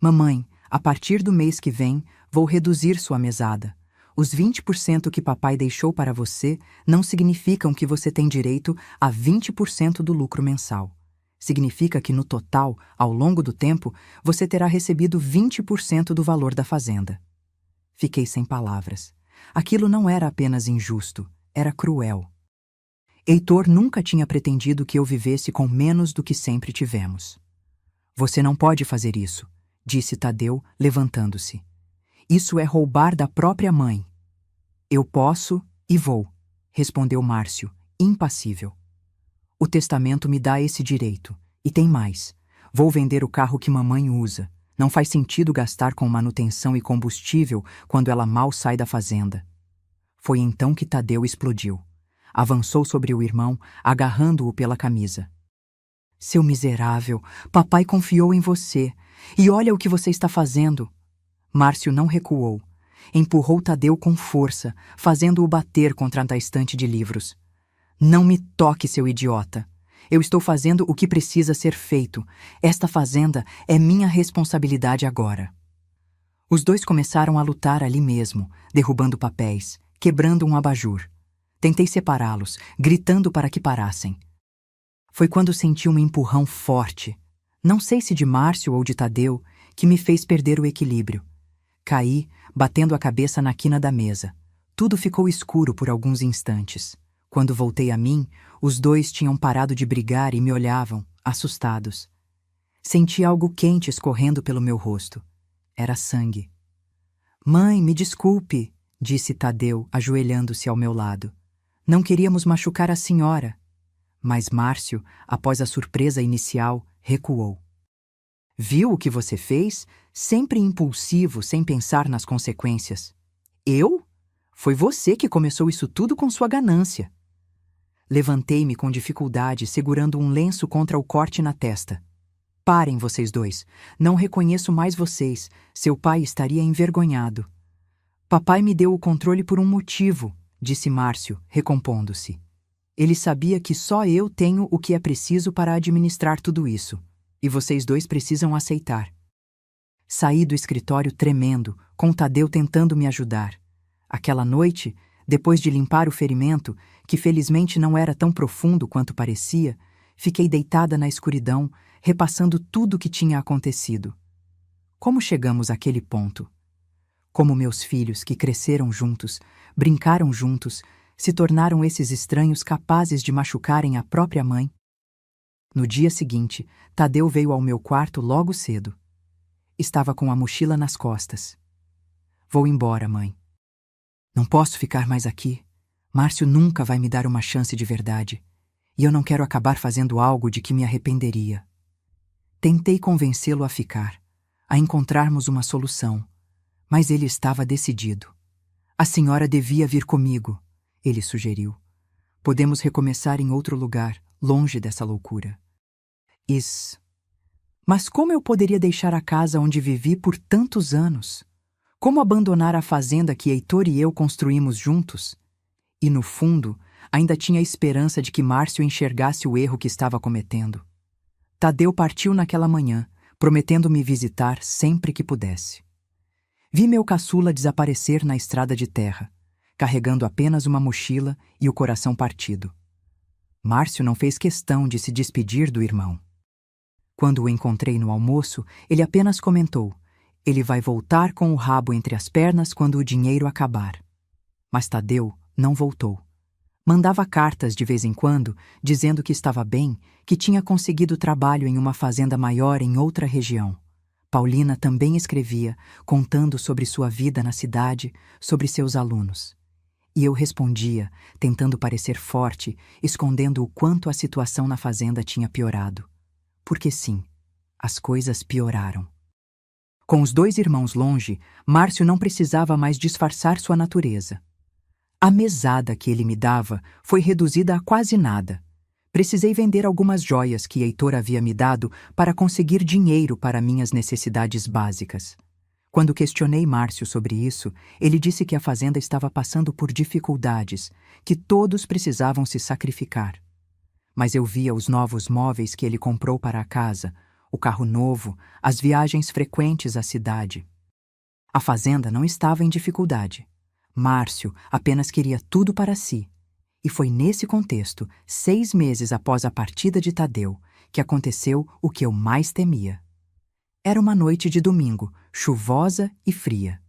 Mamãe, a partir do mês que vem, vou reduzir sua mesada. Os 20% que papai deixou para você não significam que você tem direito a 20% do lucro mensal. Significa que, no total, ao longo do tempo, você terá recebido 20% do valor da fazenda. Fiquei sem palavras. Aquilo não era apenas injusto, era cruel. Heitor nunca tinha pretendido que eu vivesse com menos do que sempre tivemos. Você não pode fazer isso, disse Tadeu, levantando-se. Isso é roubar da própria mãe. Eu posso e vou, respondeu Márcio, impassível. O testamento me dá esse direito. E tem mais. Vou vender o carro que mamãe usa. Não faz sentido gastar com manutenção e combustível quando ela mal sai da fazenda. Foi então que Tadeu explodiu. Avançou sobre o irmão, agarrando-o pela camisa. Seu miserável, papai confiou em você. E olha o que você está fazendo. Márcio não recuou. Empurrou Tadeu com força, fazendo-o bater contra a estante de livros. Não me toque, seu idiota. Eu estou fazendo o que precisa ser feito. Esta fazenda é minha responsabilidade agora. Os dois começaram a lutar ali mesmo, derrubando papéis, quebrando um abajur. Tentei separá-los, gritando para que parassem. Foi quando senti um empurrão forte, não sei se de Márcio ou de Tadeu, que me fez perder o equilíbrio. Caí, batendo a cabeça na quina da mesa. Tudo ficou escuro por alguns instantes. Quando voltei a mim, os dois tinham parado de brigar e me olhavam, assustados. Senti algo quente escorrendo pelo meu rosto. Era sangue. Mãe, me desculpe, disse Tadeu, ajoelhando-se ao meu lado. Não queríamos machucar a senhora. Mas Márcio, após a surpresa inicial, recuou. Viu o que você fez? Sempre impulsivo, sem pensar nas consequências. Eu? Foi você que começou isso tudo com sua ganância. Levantei-me com dificuldade, segurando um lenço contra o corte na testa. Parem, vocês dois. Não reconheço mais vocês. Seu pai estaria envergonhado. Papai me deu o controle por um motivo, disse Márcio, recompondo-se. Ele sabia que só eu tenho o que é preciso para administrar tudo isso. E vocês dois precisam aceitar. Saí do escritório tremendo, com Tadeu tentando me ajudar. Aquela noite, depois de limpar o ferimento, que felizmente não era tão profundo quanto parecia, fiquei deitada na escuridão, repassando tudo o que tinha acontecido. Como chegamos àquele ponto? Como meus filhos, que cresceram juntos, brincaram juntos, se tornaram esses estranhos capazes de machucarem a própria mãe? No dia seguinte, Tadeu veio ao meu quarto logo cedo. Estava com a mochila nas costas. Vou embora, mãe. Não posso ficar mais aqui. Márcio nunca vai me dar uma chance de verdade. E eu não quero acabar fazendo algo de que me arrependeria. Tentei convencê-lo a ficar, a encontrarmos uma solução, mas ele estava decidido. A senhora devia vir comigo, ele sugeriu. Podemos recomeçar em outro lugar, longe dessa loucura. Mas como eu poderia deixar a casa onde vivi por tantos anos? Como abandonar a fazenda que Heitor e eu construímos juntos? E, no fundo, ainda tinha a esperança de que Márcio enxergasse o erro que estava cometendo. Tadeu partiu naquela manhã, prometendo me visitar sempre que pudesse. Vi meu caçula desaparecer na estrada de terra, carregando apenas uma mochila e o coração partido. Márcio não fez questão de se despedir do irmão. Quando o encontrei no almoço, ele apenas comentou: ele vai voltar com o rabo entre as pernas quando o dinheiro acabar. Mas Tadeu não voltou. Mandava cartas de vez em quando, dizendo que estava bem, que tinha conseguido trabalho em uma fazenda maior em outra região. Paulina também escrevia, contando sobre sua vida na cidade, sobre seus alunos. E eu respondia, tentando parecer forte, escondendo o quanto a situação na fazenda tinha piorado. Porque sim, as coisas pioraram. Com os dois irmãos longe, Márcio não precisava mais disfarçar sua natureza. A mesada que ele me dava foi reduzida a quase nada. Precisei vender algumas joias que Heitor havia me dado para conseguir dinheiro para minhas necessidades básicas. Quando questionei Márcio sobre isso, ele disse que a fazenda estava passando por dificuldades, que todos precisavam se sacrificar. Mas eu via os novos móveis que ele comprou para a casa, o carro novo, as viagens frequentes à cidade. A fazenda não estava em dificuldade. Márcio apenas queria tudo para si. E foi nesse contexto, 6 meses após a partida de Tadeu, que aconteceu o que eu mais temia. Era uma noite de domingo, chuvosa e fria.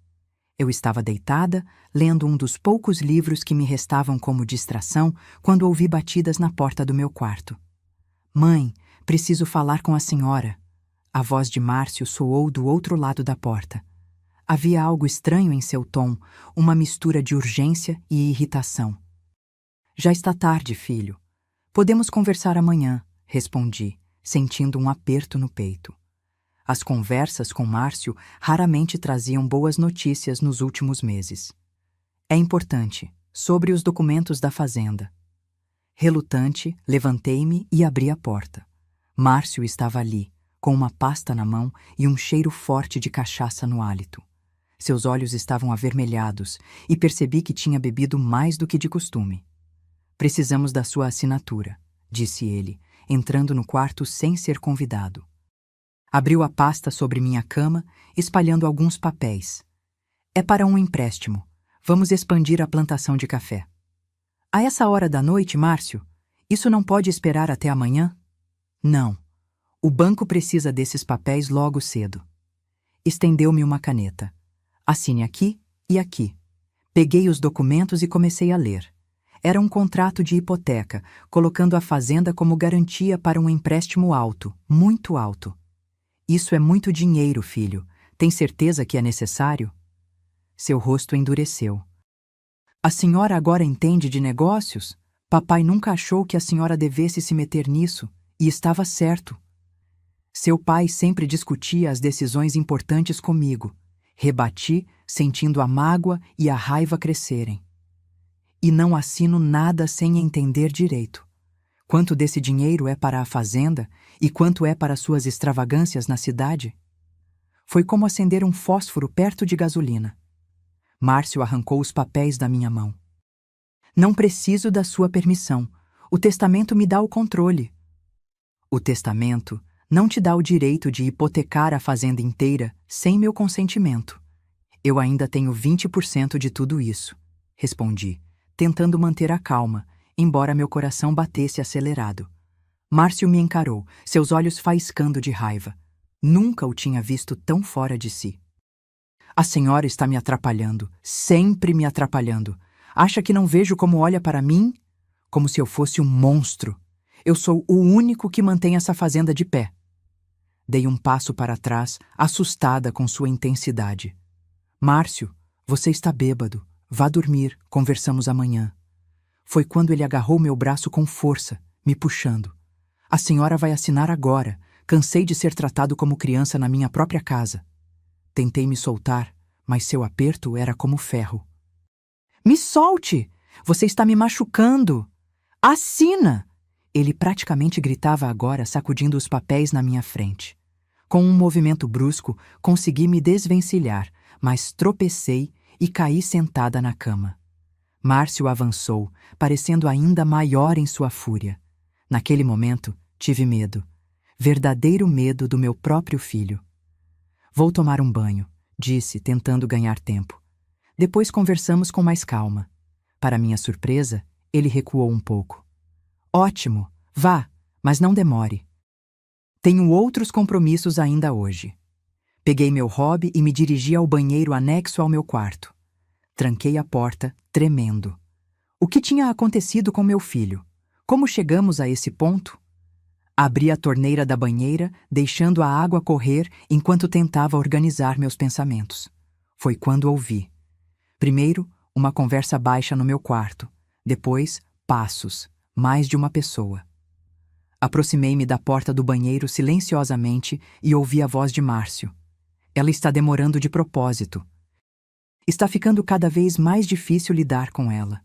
Eu estava deitada, lendo um dos poucos livros que me restavam como distração quando ouvi batidas na porta do meu quarto. Mãe, preciso falar com a senhora. A voz de Márcio soou do outro lado da porta. Havia algo estranho em seu tom, uma mistura de urgência e irritação. Já está tarde, filho. Podemos conversar amanhã, respondi, sentindo um aperto no peito. As conversas com Márcio raramente traziam boas notícias nos últimos meses. É importante, sobre os documentos da fazenda. Relutante, levantei-me e abri a porta. Márcio estava ali, com uma pasta na mão e um cheiro forte de cachaça no hálito. Seus olhos estavam avermelhados e percebi que tinha bebido mais do que de costume. Precisamos da sua assinatura, disse ele, entrando no quarto sem ser convidado. Abriu a pasta sobre minha cama, espalhando alguns papéis. É para um empréstimo. Vamos expandir a plantação de café. A essa hora da noite, Márcio? Isso não pode esperar até amanhã? Não. O banco precisa desses papéis logo cedo. Estendeu-me uma caneta. Assine aqui e aqui. Peguei os documentos e comecei a ler. Era um contrato de hipoteca, colocando a fazenda como garantia para um empréstimo alto, muito alto. Isso é muito dinheiro, filho. Tem certeza que é necessário? Seu rosto endureceu. A senhora agora entende de negócios? Papai nunca achou que a senhora devesse se meter nisso, e estava certo. Seu pai sempre discutia as decisões importantes comigo. Rebati, sentindo a mágoa e a raiva crescerem. E não assino nada sem entender direito. Quanto desse dinheiro é para a fazenda e quanto é para suas extravagâncias na cidade? Foi como acender um fósforo perto de gasolina. Márcio arrancou os papéis da minha mão. Não preciso da sua permissão. O testamento me dá o controle. O testamento não te dá o direito de hipotecar a fazenda inteira sem meu consentimento. Eu ainda tenho 20% de tudo isso, respondi, tentando manter a calma, embora meu coração batesse acelerado. Márcio me encarou, seus olhos faiscando de raiva. Nunca o tinha visto tão fora de si. A senhora está me atrapalhando, sempre me atrapalhando. Acha que não vejo como olha para mim? Como se eu fosse um monstro. Eu sou o único que mantém essa fazenda de pé. Dei um passo para trás, assustada com sua intensidade. Márcio, você está bêbado. Vá dormir, conversamos amanhã. Foi quando ele agarrou meu braço com força, me puxando. A senhora vai assinar agora. Cansei de ser tratado como criança na minha própria casa. Tentei me soltar, mas seu aperto era como ferro. Me solte! Você está me machucando! Assina! Ele praticamente gritava agora, sacudindo os papéis na minha frente. Com um movimento brusco, consegui me desvencilhar, mas tropecei e caí sentada na cama. Márcio avançou, parecendo ainda maior em sua fúria. Naquele momento, tive medo. Verdadeiro medo do meu próprio filho. Vou tomar um banho, disse, tentando ganhar tempo. Depois conversamos com mais calma. Para minha surpresa, ele recuou um pouco. Ótimo, vá, mas não demore. Tenho outros compromissos ainda hoje. Peguei meu hobby e me dirigi ao banheiro anexo ao meu quarto. Tranquei a porta, tremendo. O que tinha acontecido com meu filho? Como chegamos a esse ponto? Abri a torneira da banheira, deixando a água correr enquanto tentava organizar meus pensamentos. Foi quando ouvi. Primeiro, uma conversa baixa no meu quarto. Depois, passos, mais de uma pessoa. Aproximei-me da porta do banheiro silenciosamente e ouvi a voz de Márcio. Ela está demorando de propósito. Está ficando cada vez mais difícil lidar com ela.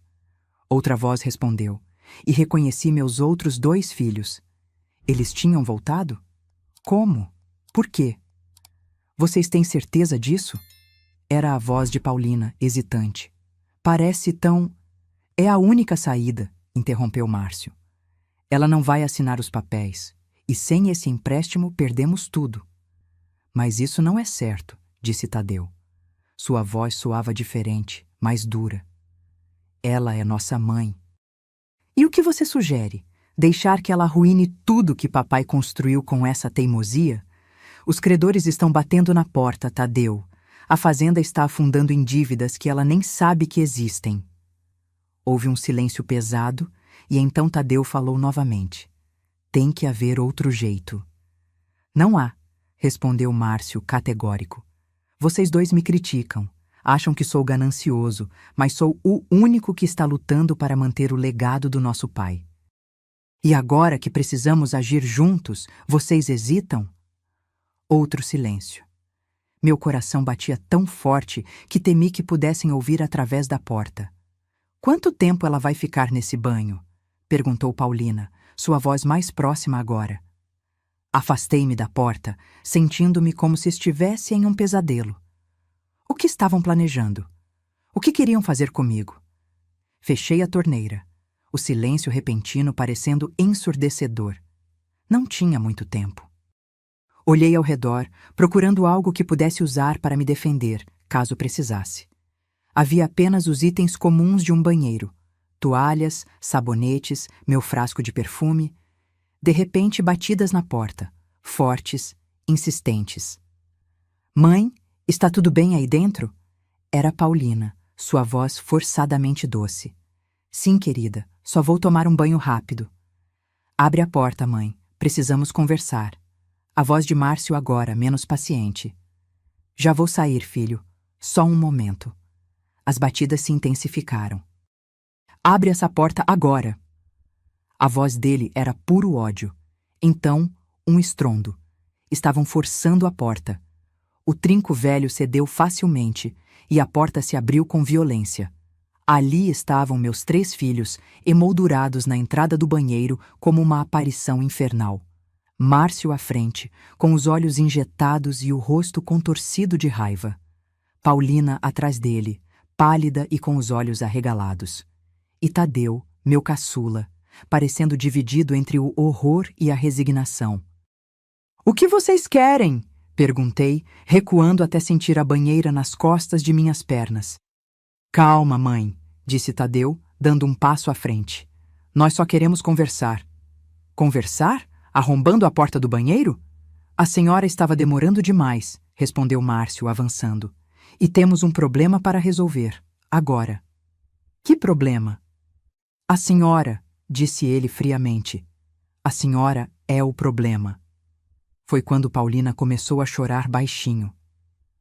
Outra voz respondeu, e reconheci meus outros 2 filhos. Eles tinham voltado? Como? Por quê? Vocês têm certeza disso? Era a voz de Paulina, hesitante. Parece tão... É a única saída, interrompeu Márcio. Ela não vai assinar os papéis, e sem esse empréstimo perdemos tudo. Mas isso não é certo, disse Tadeu. Sua voz soava diferente, mais dura. Ela é nossa mãe. E o que você sugere? Deixar que ela arruine tudo que papai construiu com essa teimosia? Os credores estão batendo na porta, Tadeu. A fazenda está afundando em dívidas que ela nem sabe que existem. Houve um silêncio pesado e então Tadeu falou novamente. Tem que haver outro jeito. Não há, respondeu Márcio categórico. Vocês 2 me criticam. Acham que sou ganancioso, mas sou o único que está lutando para manter o legado do nosso pai. E agora que precisamos agir juntos, vocês hesitam? Outro silêncio. Meu coração batia tão forte que temi que pudessem ouvir através da porta. Quanto tempo ela vai ficar nesse banho? Perguntou Paulina, sua voz mais próxima agora. Afastei-me da porta, sentindo-me como se estivesse em um pesadelo. O que estavam planejando? O que queriam fazer comigo? Fechei a torneira, o silêncio repentino parecendo ensurdecedor. Não tinha muito tempo. Olhei ao redor, procurando algo que pudesse usar para me defender, caso precisasse. Havia apenas os itens comuns de um banheiro: toalhas, sabonetes, meu frasco de perfume. De repente, batidas na porta, fortes, insistentes. Mãe, está tudo bem aí dentro? Era Paulina, sua voz forçadamente doce. Sim, querida, só vou tomar um banho rápido. Abre a porta, mãe, precisamos conversar. A voz de Márcio agora, menos paciente. Já vou sair, filho. Só um momento. As batidas se intensificaram. Abre essa porta agora! A voz dele era puro ódio. Então, um estrondo. Estavam forçando a porta. O trinco velho cedeu facilmente e a porta se abriu com violência. Ali estavam meus 3 filhos, emoldurados na entrada do banheiro como uma aparição infernal. Márcio à frente, com os olhos injetados e o rosto contorcido de raiva. Paulina atrás dele, pálida e com os olhos arregalados. E Tadeu, meu caçula, parecendo dividido entre o horror e a resignação. "O que vocês querem?" perguntei, recuando até sentir a banheira nas costas de minhas pernas. "Calma, mãe", disse Tadeu, dando um passo à frente. "Nós só queremos conversar." "Conversar? Arrombando a porta do banheiro?" "A senhora estava demorando demais", respondeu Márcio, avançando. "E temos um problema para resolver, agora." "Que problema?" "A senhora", disse ele friamente. "A senhora é o problema." Foi quando Paulina começou a chorar baixinho.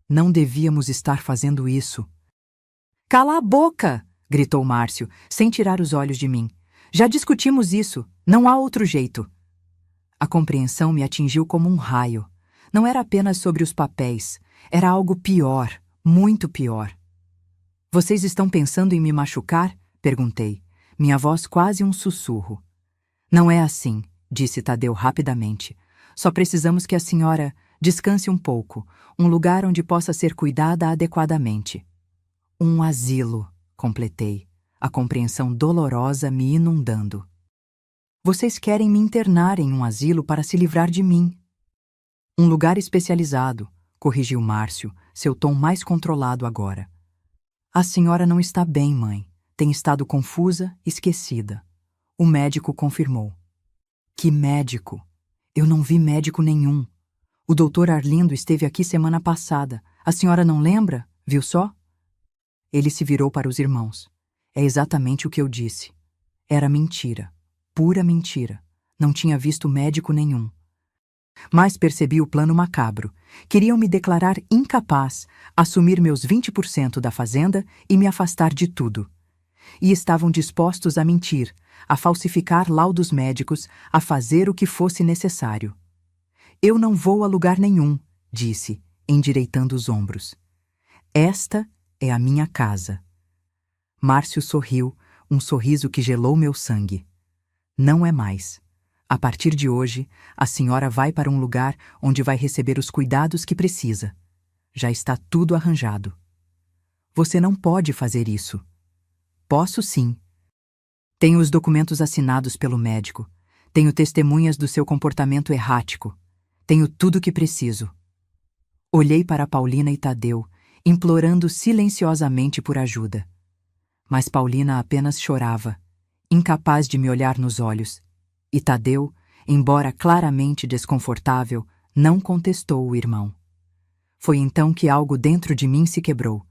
Não devíamos estar fazendo isso. "Cala a boca!" gritou Márcio, sem tirar os olhos de mim. "Já discutimos isso, não há outro jeito." A compreensão me atingiu como um raio. Não era apenas sobre os papéis, era algo pior, muito pior. "Vocês estão pensando em me machucar?" perguntei, minha voz quase um sussurro. "Não é assim", disse Tadeu rapidamente. "Só precisamos que a senhora descanse um pouco, um lugar onde possa ser cuidada adequadamente." "Um asilo", completei, a compreensão dolorosa me inundando. "Vocês querem me internar em um asilo para se livrar de mim." "Um lugar especializado", corrigiu Márcio, seu tom mais controlado agora. "A senhora não está bem, mãe. Tem estado confusa, esquecida." O médico confirmou. "Que médico? Eu não vi médico nenhum. O doutor Arlindo esteve aqui semana passada. A senhora não lembra? Viu só?" Ele se virou para os irmãos. "É exatamente o que eu disse. Era mentira. Pura mentira. Não tinha visto médico nenhum." Mas percebi o plano macabro. Queriam me declarar incapaz, assumir meus 20% da fazenda e me afastar de tudo. E estavam dispostos a mentir, a falsificar laudos médicos, a fazer o que fosse necessário. "Eu não vou a lugar nenhum", disse, endireitando os ombros. "Esta é a minha casa." Márcio sorriu, um sorriso que gelou meu sangue. "Não é mais. A partir de hoje, a senhora vai para um lugar onde vai receber os cuidados que precisa. Já está tudo arranjado." "Você não pode fazer isso." "Posso sim. Tenho os documentos assinados pelo médico. Tenho testemunhas do seu comportamento errático. Tenho tudo o que preciso." Olhei para Paulina e Tadeu, implorando silenciosamente por ajuda. Mas Paulina apenas chorava, incapaz de me olhar nos olhos. E Tadeu, embora claramente desconfortável, não contestou o irmão. Foi então que algo dentro de mim se quebrou.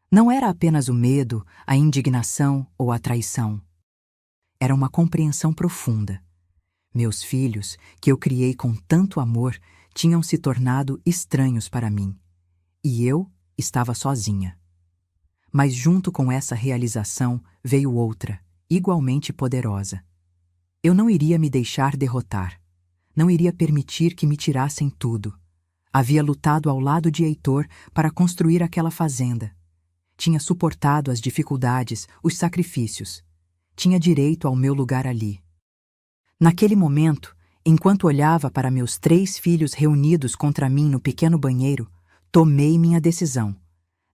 Não era apenas o medo, a indignação ou a traição. Era uma compreensão profunda. Meus filhos, que eu criei com tanto amor, tinham se tornado estranhos para mim. E eu estava sozinha. Mas junto com essa realização veio outra, igualmente poderosa. Eu não iria me deixar derrotar. Não iria permitir que me tirassem tudo. Havia lutado ao lado de Heitor para construir aquela fazenda. Tinha suportado as dificuldades, os sacrifícios. Tinha direito ao meu lugar ali. Naquele momento, enquanto olhava para meus 3 filhos reunidos contra mim no pequeno banheiro, tomei minha decisão.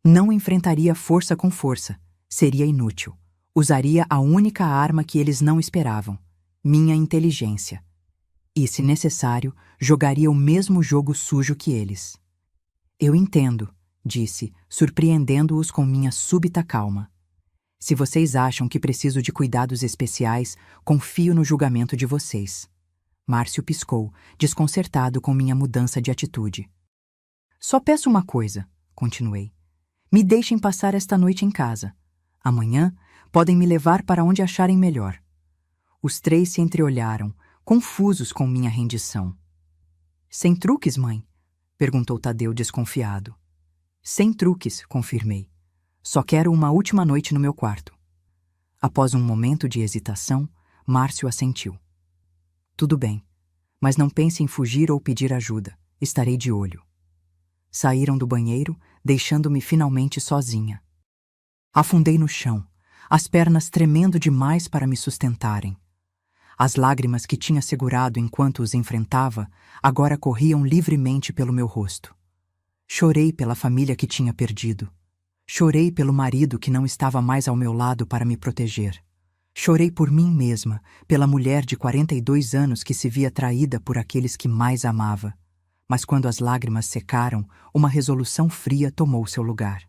Não enfrentaria força com força. Seria inútil. Usaria a única arma que eles não esperavam: minha inteligência. E, se necessário, jogaria o mesmo jogo sujo que eles. Eu entendo, disse, surpreendendo-os com minha súbita calma. Se vocês acham que preciso de cuidados especiais, confio no julgamento de vocês. Márcio piscou, desconcertado com minha mudança de atitude. Só peço uma coisa, continuei. Me deixem passar esta noite em casa. Amanhã podem me levar para onde acharem melhor. Os 3 se entreolharam, confusos com minha rendição. Sem truques, mãe? Perguntou Tadeu desconfiado. Sem truques, confirmei. Só quero uma última noite no meu quarto. Após um momento de hesitação, Márcio assentiu. Tudo bem, mas não pense em fugir ou pedir ajuda. Estarei de olho. Saíram do banheiro, deixando-me finalmente sozinha. Afundei no chão, as pernas tremendo demais para me sustentarem. As lágrimas que tinha segurado enquanto os enfrentava agora corriam livremente pelo meu rosto. Chorei pela família que tinha perdido. Chorei pelo marido que não estava mais ao meu lado para me proteger. Chorei por mim mesma, pela mulher de 42 anos que se via traída por aqueles que mais amava. Mas quando as lágrimas secaram, uma resolução fria tomou seu lugar.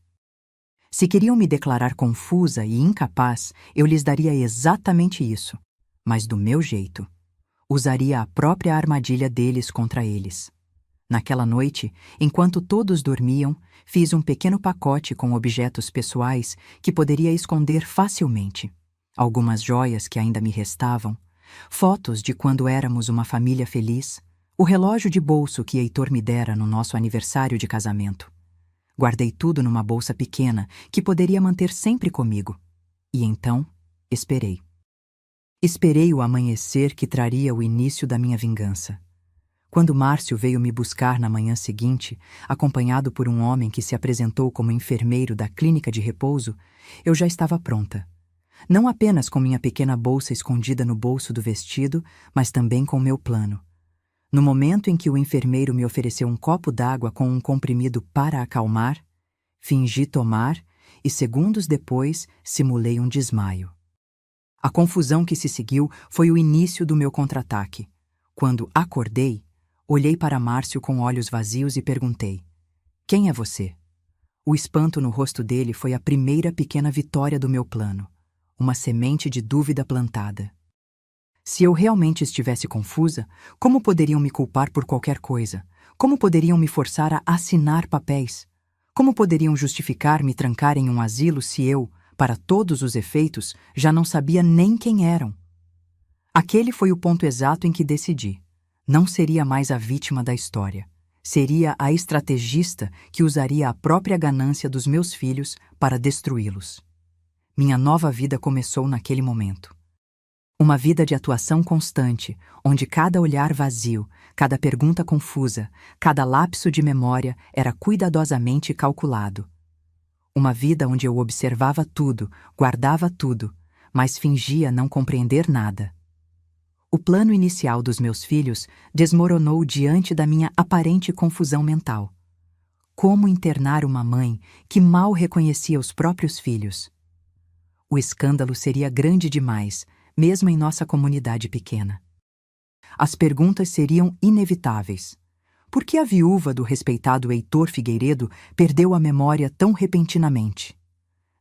Se queriam me declarar confusa e incapaz, eu lhes daria exatamente isso. Mas do meu jeito. Usaria a própria armadilha deles contra eles. Naquela noite, enquanto todos dormiam, fiz um pequeno pacote com objetos pessoais que poderia esconder facilmente. Algumas joias que ainda me restavam, fotos de quando éramos uma família feliz, o relógio de bolso que Heitor me dera no nosso aniversário de casamento. Guardei tudo numa bolsa pequena que poderia manter sempre comigo. E então, esperei. Esperei o amanhecer que traria o início da minha vingança. Quando Márcio veio me buscar na manhã seguinte, acompanhado por um homem que se apresentou como enfermeiro da clínica de repouso, eu já estava pronta. Não apenas com minha pequena bolsa escondida no bolso do vestido, mas também com meu plano. No momento em que o enfermeiro me ofereceu um copo d'água com um comprimido para acalmar, fingi tomar e, segundos depois, simulei um desmaio. A confusão que se seguiu foi o início do meu contra-ataque. Quando acordei, olhei para Márcio com olhos vazios e perguntei: quem é você? O espanto no rosto dele foi a primeira pequena vitória do meu plano, uma semente de dúvida plantada. Se eu realmente estivesse confusa, como poderiam me culpar por qualquer coisa? Como poderiam me forçar a assinar papéis? Como poderiam justificar me trancar em um asilo se eu, para todos os efeitos, já não sabia nem quem eram? Aquele foi o ponto exato em que decidi. Não seria mais a vítima da história. Seria a estrategista que usaria a própria ganância dos meus filhos para destruí-los. Minha nova vida começou naquele momento. Uma vida de atuação constante, onde cada olhar vazio, cada pergunta confusa, cada lapso de memória era cuidadosamente calculado. Uma vida onde eu observava tudo, guardava tudo, mas fingia não compreender nada. O plano inicial dos meus filhos desmoronou diante da minha aparente confusão mental. Como internar uma mãe que mal reconhecia os próprios filhos? O escândalo seria grande demais, mesmo em nossa comunidade pequena. As perguntas seriam inevitáveis. Por que a viúva do respeitado Heitor Figueiredo perdeu a memória tão repentinamente?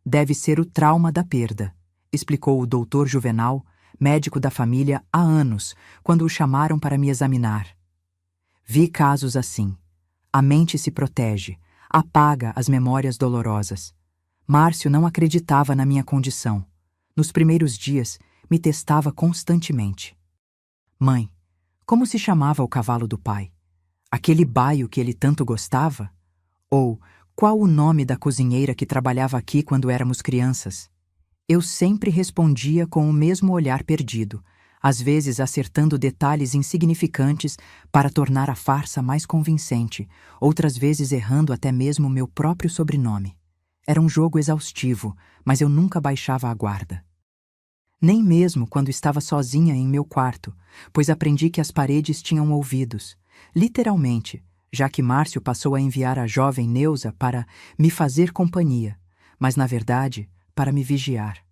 Deve ser o trauma da perda, explicou o doutor Juvenal, médico da família há anos, quando o chamaram para me examinar. Vi casos assim. A mente se protege, apaga as memórias dolorosas. Márcio não acreditava na minha condição. Nos primeiros dias, me testava constantemente. Mãe, como se chamava o cavalo do pai? Aquele baio que ele tanto gostava? Ou qual o nome da cozinheira que trabalhava aqui quando éramos crianças? Eu sempre respondia com o mesmo olhar perdido, às vezes acertando detalhes insignificantes para tornar a farsa mais convincente, outras vezes errando até mesmo meu próprio sobrenome. Era um jogo exaustivo, mas eu nunca baixava a guarda. Nem mesmo quando estava sozinha em meu quarto, pois aprendi que as paredes tinham ouvidos, literalmente, já que Márcio passou a enviar a jovem Neuza para me fazer companhia, mas na verdade, para me vigiar.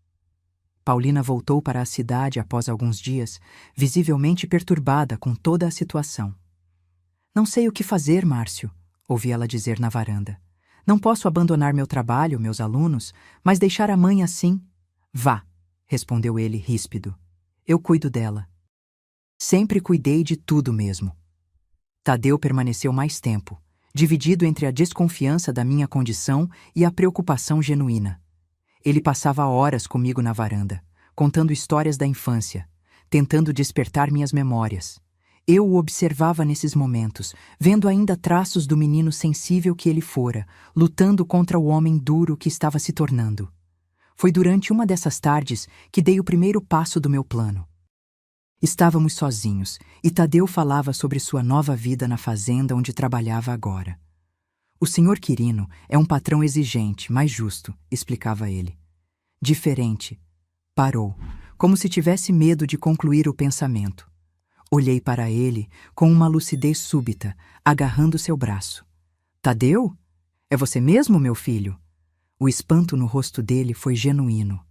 Paulina voltou para a cidade após alguns dias, visivelmente perturbada com toda a situação. Não sei o que fazer, Márcio, ouvi ela dizer na varanda. Não posso abandonar meu trabalho, meus alunos, mas deixar a mãe assim. Vá, respondeu ele ríspido. Eu cuido dela. Sempre cuidei de tudo mesmo. Tadeu permaneceu mais tempo, dividido entre a desconfiança da minha condição e a preocupação genuína. Ele passava horas comigo na varanda, contando histórias da infância, tentando despertar minhas memórias. Eu o observava nesses momentos, vendo ainda traços do menino sensível que ele fora, lutando contra o homem duro que estava se tornando. Foi durante uma dessas tardes que dei o primeiro passo do meu plano. Estávamos sozinhos, e Tadeu falava sobre sua nova vida na fazenda onde trabalhava agora. O senhor Quirino é um patrão exigente, mas justo, explicava ele. Diferente. Parou, como se tivesse medo de concluir o pensamento. Olhei para ele com uma lucidez súbita, agarrando seu braço. Tadeu? É você mesmo, meu filho? O espanto no rosto dele foi genuíno.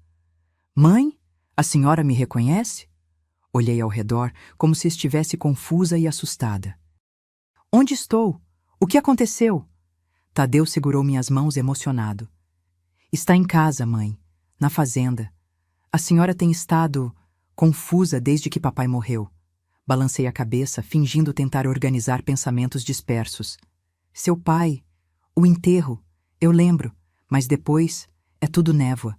Mãe, a senhora me reconhece? Olhei ao redor como se estivesse confusa e assustada. Onde estou? O que aconteceu? Tadeu segurou minhas mãos emocionado. Está em casa, mãe, na fazenda. A senhora tem estado confusa desde que papai morreu. Balancei a cabeça, fingindo tentar organizar pensamentos dispersos. Seu pai, o enterro, eu lembro, mas depois é tudo névoa.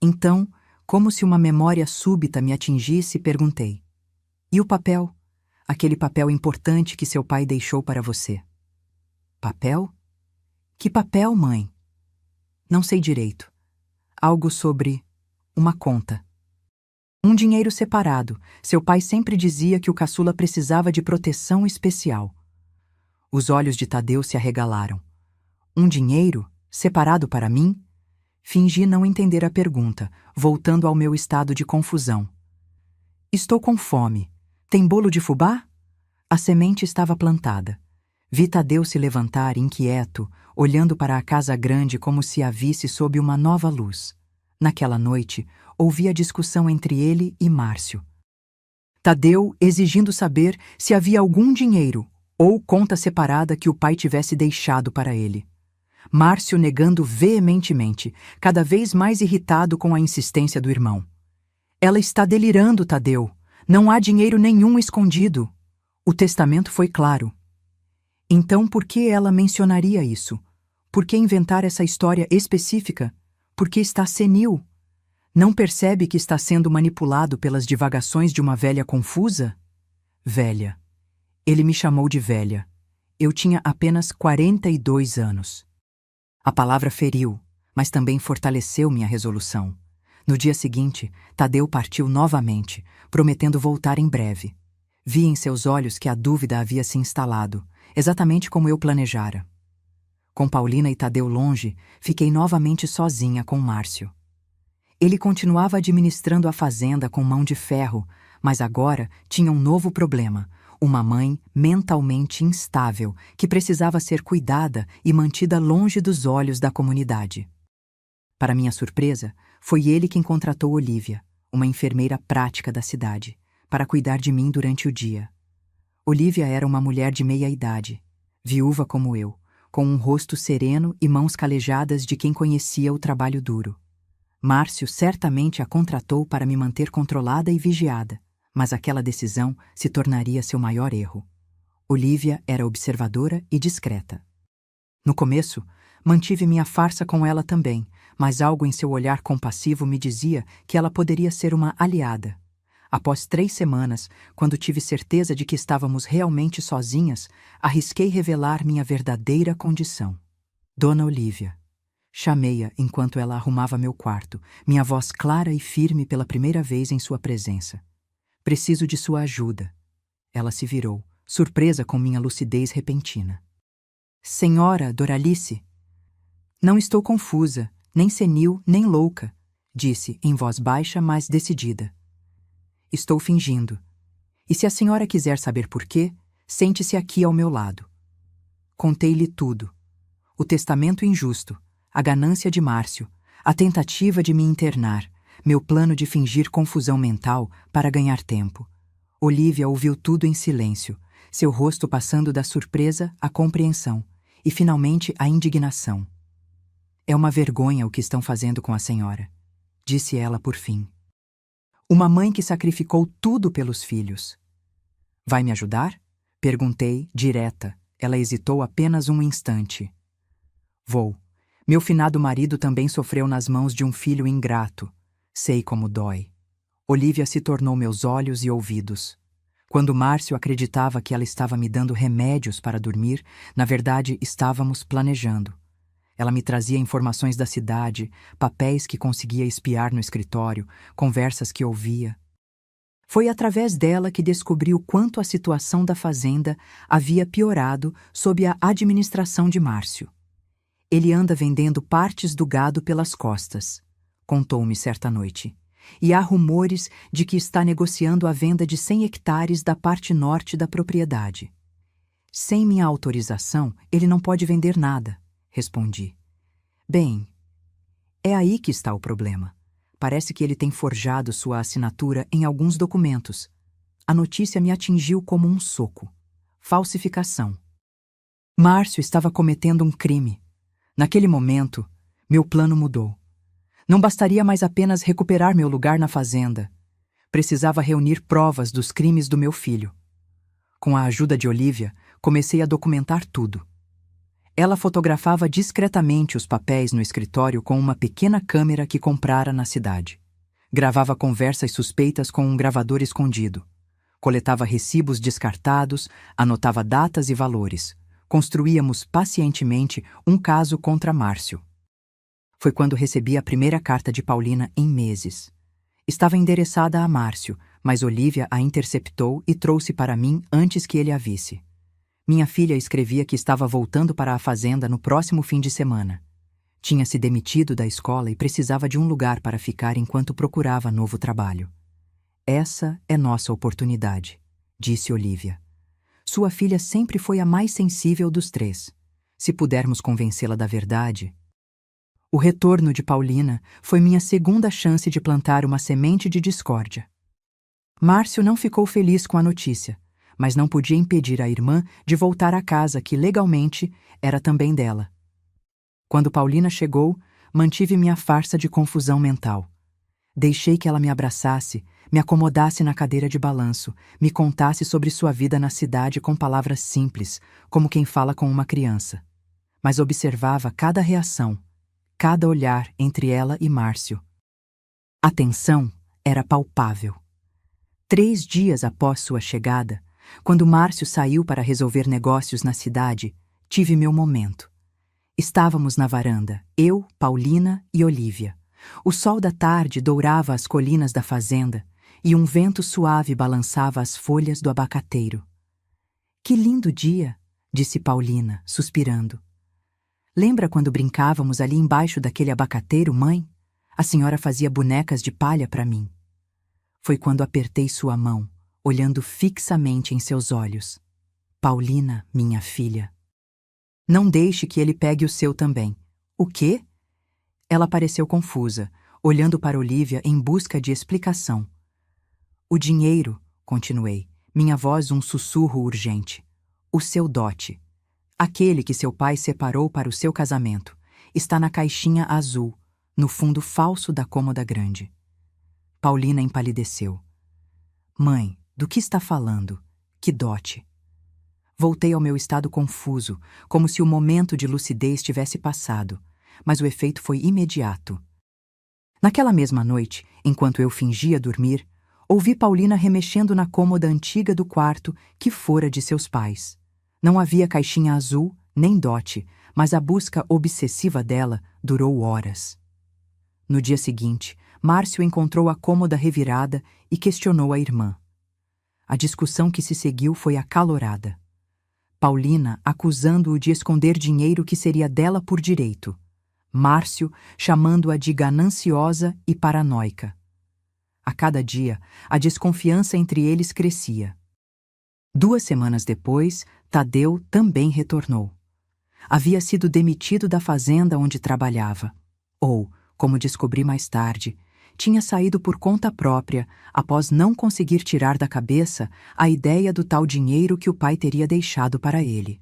Então, como se uma memória súbita me atingisse, perguntei. E o papel? Aquele papel importante que seu pai deixou para você. Papel? Que papel, mãe? Não sei direito. Algo sobre uma conta. Um dinheiro separado. Seu pai sempre dizia que o caçula precisava de proteção especial. Os olhos de Tadeu se arregalaram. Um dinheiro? Separado para mim? Fingi não entender a pergunta, voltando ao meu estado de confusão. Estou com fome. Tem bolo de fubá? A semente estava plantada. Vi Tadeu se levantar inquieto, olhando para a casa grande como se a visse sob uma nova luz. Naquela noite, ouvi a discussão entre ele e Márcio. Tadeu exigindo saber se havia algum dinheiro ou conta separada que o pai tivesse deixado para ele. Márcio negando veementemente, cada vez mais irritado com a insistência do irmão. Ela está delirando, Tadeu. Não há dinheiro nenhum escondido. O testamento foi claro. Então por que ela mencionaria isso? Por que inventar essa história específica? Por que está senil? Não percebe que está sendo manipulado pelas divagações de uma velha confusa? Velha. Ele me chamou de velha. Eu tinha apenas 42 anos. A palavra feriu, mas também fortaleceu minha resolução. No dia seguinte, Tadeu partiu novamente, prometendo voltar em breve. Vi em seus olhos que a dúvida havia se instalado, exatamente como eu planejara. Com Paulina e Tadeu longe, fiquei novamente sozinha com Márcio. Ele continuava administrando a fazenda com mão de ferro, mas agora tinha um novo problema: uma mãe mentalmente instável que precisava ser cuidada e mantida longe dos olhos da comunidade. Para minha surpresa, foi ele quem contratou Olívia, uma enfermeira prática da cidade, para cuidar de mim durante o dia. Olívia era uma mulher de meia idade, viúva como eu, com um rosto sereno e mãos calejadas de quem conhecia o trabalho duro. Márcio certamente a contratou para me manter controlada e vigiada, mas aquela decisão se tornaria seu maior erro. Olívia era observadora e discreta. No começo, mantive minha farsa com ela também, mas algo em seu olhar compassivo me dizia que ela poderia ser uma aliada. Após 3 semanas, quando tive certeza de que estávamos realmente sozinhas, arrisquei revelar minha verdadeira condição. Dona Olívia. Chamei-a enquanto ela arrumava meu quarto, minha voz clara e firme pela primeira vez em sua presença. Preciso de sua ajuda. Ela se virou, surpresa com minha lucidez repentina. Senhora Doralice? Não estou confusa, nem senil, nem louca, disse em voz baixa, mas decidida. Estou fingindo. E se a senhora quiser saber por quê, sente-se aqui ao meu lado. Contei-lhe tudo. O testamento injusto, a ganância de Márcio, a tentativa de me internar, meu plano de fingir confusão mental para ganhar tempo. Olívia ouviu tudo em silêncio, seu rosto passando da surpresa à compreensão e, finalmente, à indignação. É uma vergonha o que estão fazendo com a senhora, disse ela por fim. Uma mãe que sacrificou tudo pelos filhos. Vai me ajudar? Perguntei, direta. Ela hesitou apenas um instante. Vou. Meu finado marido também sofreu nas mãos de um filho ingrato. Sei como dói. Olívia se tornou meus olhos e ouvidos. Quando Márcio acreditava que ela estava me dando remédios para dormir, na verdade estávamos planejando. Ela me trazia informações da cidade, papéis que conseguia espiar no escritório, conversas que ouvia. Foi através dela que descobri o quanto a situação da fazenda havia piorado sob a administração de Márcio. Ele anda vendendo partes do gado pelas costas, contou-me certa noite. E há rumores de que está negociando a venda de 100 hectares da parte norte da propriedade. Sem minha autorização, ele não pode vender nada, respondi. Bem, é aí que está o problema. Parece que ele tem forjado sua assinatura em alguns documentos. A notícia me atingiu como um soco. Falsificação. Márcio estava cometendo um crime. Naquele momento, meu plano mudou. Não bastaria mais apenas recuperar meu lugar na fazenda. Precisava reunir provas dos crimes do meu filho. Com a ajuda de Olívia, comecei a documentar tudo. Ela fotografava discretamente os papéis no escritório com uma pequena câmera que comprara na cidade. Gravava conversas suspeitas com um gravador escondido. Coletava recibos descartados, anotava datas e valores. Construíamos pacientemente um caso contra Márcio. Foi quando recebi a primeira carta de Paulina em meses. Estava endereçada a Márcio, mas Olívia a interceptou e trouxe para mim antes que ele a visse. Minha filha escrevia que estava voltando para a fazenda no próximo fim de semana. Tinha se demitido da escola e precisava de um lugar para ficar enquanto procurava novo trabalho. Essa é nossa oportunidade, disse Olívia. Sua filha sempre foi a mais sensível dos três. Se pudermos convencê-la da verdade... O retorno de Paulina foi minha segunda chance de plantar uma semente de discórdia. Márcio não ficou feliz com a notícia, mas não podia impedir a irmã de voltar à casa que, legalmente, era também dela. Quando Paulina chegou, mantive minha farsa de confusão mental. Deixei que ela me abraçasse, me acomodasse na cadeira de balanço, me contasse sobre sua vida na cidade com palavras simples, como quem fala com uma criança. Mas observava cada reação, cada olhar entre ela e Márcio. A tensão era palpável. 3 dias após sua chegada, quando Márcio saiu para resolver negócios na cidade, tive meu momento. Estávamos na varanda, eu, Paulina e Olívia. O sol da tarde dourava as colinas da fazenda e um vento suave balançava as folhas do abacateiro. Que lindo dia, disse Paulina, suspirando. Lembra quando brincávamos ali embaixo daquele abacateiro, mãe? A senhora fazia bonecas de palha para mim. Foi quando apertei sua mão, olhando fixamente em seus olhos. Paulina, minha filha. Não deixe que ele pegue o seu também. O quê? Ela pareceu confusa, olhando para Olívia em busca de explicação. O dinheiro, continuei, minha voz um sussurro urgente. O seu dote. Aquele que seu pai separou para o seu casamento. Está na caixinha azul, no fundo falso da cômoda grande. Paulina empalideceu. Mãe, do que está falando? Que dote? Voltei ao meu estado confuso, como se o momento de lucidez tivesse passado, mas o efeito foi imediato. Naquela mesma noite, enquanto eu fingia dormir, ouvi Paulina remexendo na cômoda antiga do quarto que fora de seus pais. Não havia caixinha azul, nem dote, mas a busca obsessiva dela durou horas. No dia seguinte, Márcio encontrou a cômoda revirada e questionou a irmã. A discussão que se seguiu foi acalorada. Paulina acusando-o de esconder dinheiro que seria dela por direito. Márcio chamando-a de gananciosa e paranoica. A cada dia, a desconfiança entre eles crescia. 2 semanas depois, Tadeu também retornou. Havia sido demitido da fazenda onde trabalhava. Ou, como descobri mais tarde, tinha saído por conta própria após não conseguir tirar da cabeça a ideia do tal dinheiro que o pai teria deixado para ele.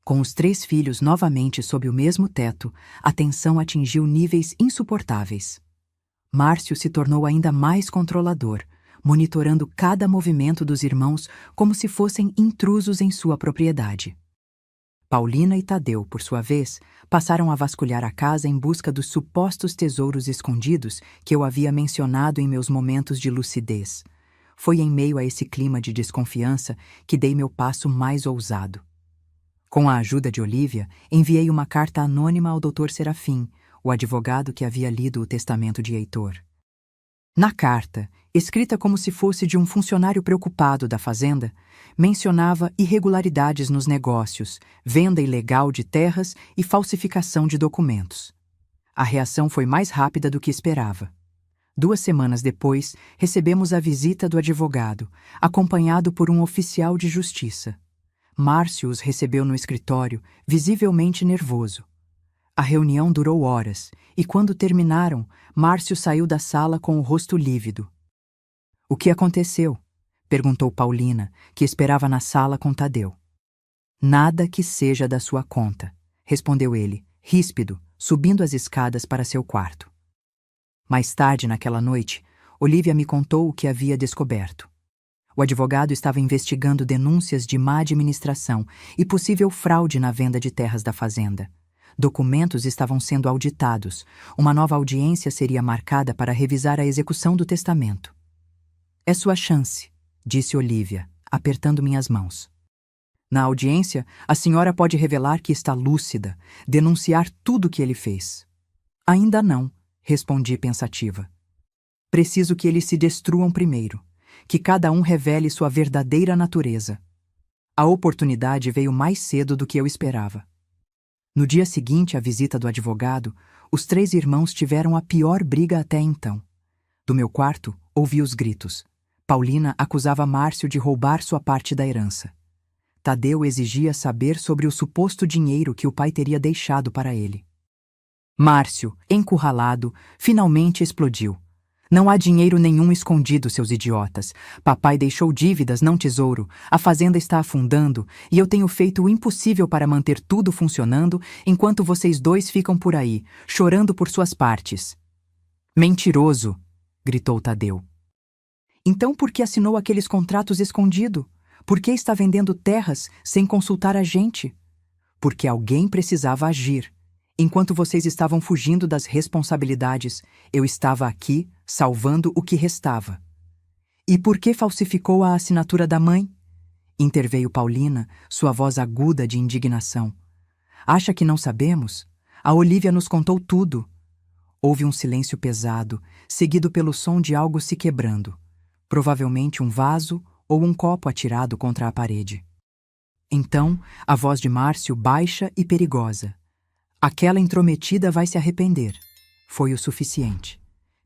Com os 3 filhos novamente sob o mesmo teto, a tensão atingiu níveis insuportáveis. Márcio se tornou ainda mais controlador, monitorando cada movimento dos irmãos como se fossem intrusos em sua propriedade. Paulina e Tadeu, por sua vez, passaram a vasculhar a casa em busca dos supostos tesouros escondidos que eu havia mencionado em meus momentos de lucidez. Foi em meio a esse clima de desconfiança que dei meu passo mais ousado. Com a ajuda de Olívia, enviei uma carta anônima ao Dr. Serafim, o advogado que havia lido o testamento de Heitor. Na carta, escrita como se fosse de um funcionário preocupado da fazenda, mencionava irregularidades nos negócios, venda ilegal de terras e falsificação de documentos. A reação foi mais rápida do que esperava. 2 semanas depois, recebemos a visita do advogado, acompanhado por um oficial de justiça. Márcio os recebeu no escritório, visivelmente nervoso. A reunião durou horas, e quando terminaram, Márcio saiu da sala com o rosto lívido. "O que aconteceu?" perguntou Paulina, que esperava na sala com Tadeu. "Nada que seja da sua conta", respondeu ele, ríspido, subindo as escadas para seu quarto. Mais tarde naquela noite, Olívia me contou o que havia descoberto. O advogado estava investigando denúncias de má administração e possível fraude na venda de terras da fazenda. Documentos estavam sendo auditados. Uma nova audiência seria marcada para revisar a execução do testamento. "É sua chance", disse Olívia, apertando minhas mãos. "Na audiência, a senhora pode revelar que está lúcida, denunciar tudo o que ele fez." "Ainda não", respondi pensativa. "Preciso que eles se destruam primeiro, que cada um revele sua verdadeira natureza." A oportunidade veio mais cedo do que eu esperava. No dia seguinte à visita do advogado, os 3 irmãos tiveram a pior briga até então. Do meu quarto, ouvi os gritos. Paulina acusava Márcio de roubar sua parte da herança. Tadeu exigia saber sobre o suposto dinheiro que o pai teria deixado para ele. Márcio, encurralado, finalmente explodiu. "Não há dinheiro nenhum escondido, seus idiotas. Papai deixou dívidas, não tesouro. A fazenda está afundando e eu tenho feito o impossível para manter tudo funcionando enquanto vocês 2 ficam por aí, chorando por suas partes." "Mentiroso!" gritou Tadeu. "Então por que assinou aqueles contratos escondido? Por que está vendendo terras sem consultar a gente?" "Porque alguém precisava agir. Enquanto vocês estavam fugindo das responsabilidades, eu estava aqui, salvando o que restava." "E por que falsificou a assinatura da mãe?" interveio Paulina, sua voz aguda de indignação. "Acha que não sabemos? A Olívia nos contou tudo." Houve um silêncio pesado, seguido pelo som de algo se quebrando. Provavelmente um vaso ou um copo atirado contra a parede. Então, a voz de Márcio baixa e perigosa. "Aquela intrometida vai se arrepender." Foi o suficiente.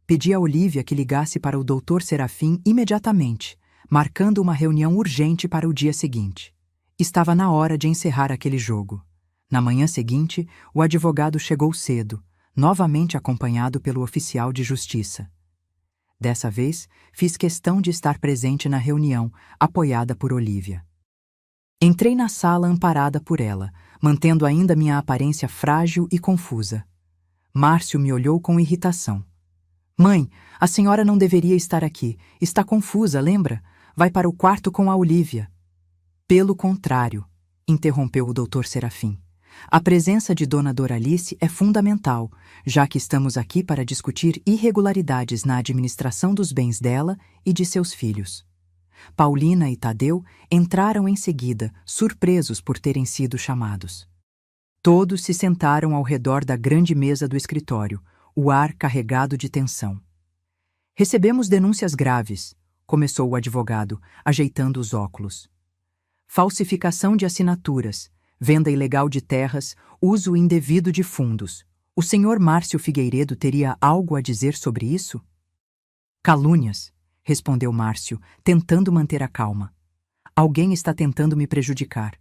Pedi a Olívia que ligasse para o Dr. Serafim imediatamente, marcando uma reunião urgente para o dia seguinte. Estava na hora de encerrar aquele jogo. Na manhã seguinte, o advogado chegou cedo, novamente acompanhado pelo oficial de justiça. Dessa vez, fiz questão de estar presente na reunião, apoiada por Olívia. Entrei na sala amparada por ela, mantendo ainda minha aparência frágil e confusa. Márcio me olhou com irritação. "Mãe, a senhora não deveria estar aqui. Está confusa, lembra? Vai para o quarto com a Olívia." "Pelo contrário", interrompeu o Dr. Serafim. "A presença de Dona Doralice é fundamental, já que estamos aqui para discutir irregularidades na administração dos bens dela e de seus filhos." Paulina e Tadeu entraram em seguida, surpresos por terem sido chamados. Todos se sentaram ao redor da grande mesa do escritório, o ar carregado de tensão. "Recebemos denúncias graves", começou o advogado, ajeitando os óculos. Falsificação de assinaturas, venda ilegal de terras, uso indevido de fundos. O senhor Márcio Figueiredo teria algo a dizer sobre isso? Calúnias, respondeu Márcio, tentando manter a calma. Alguém está tentando me prejudicar.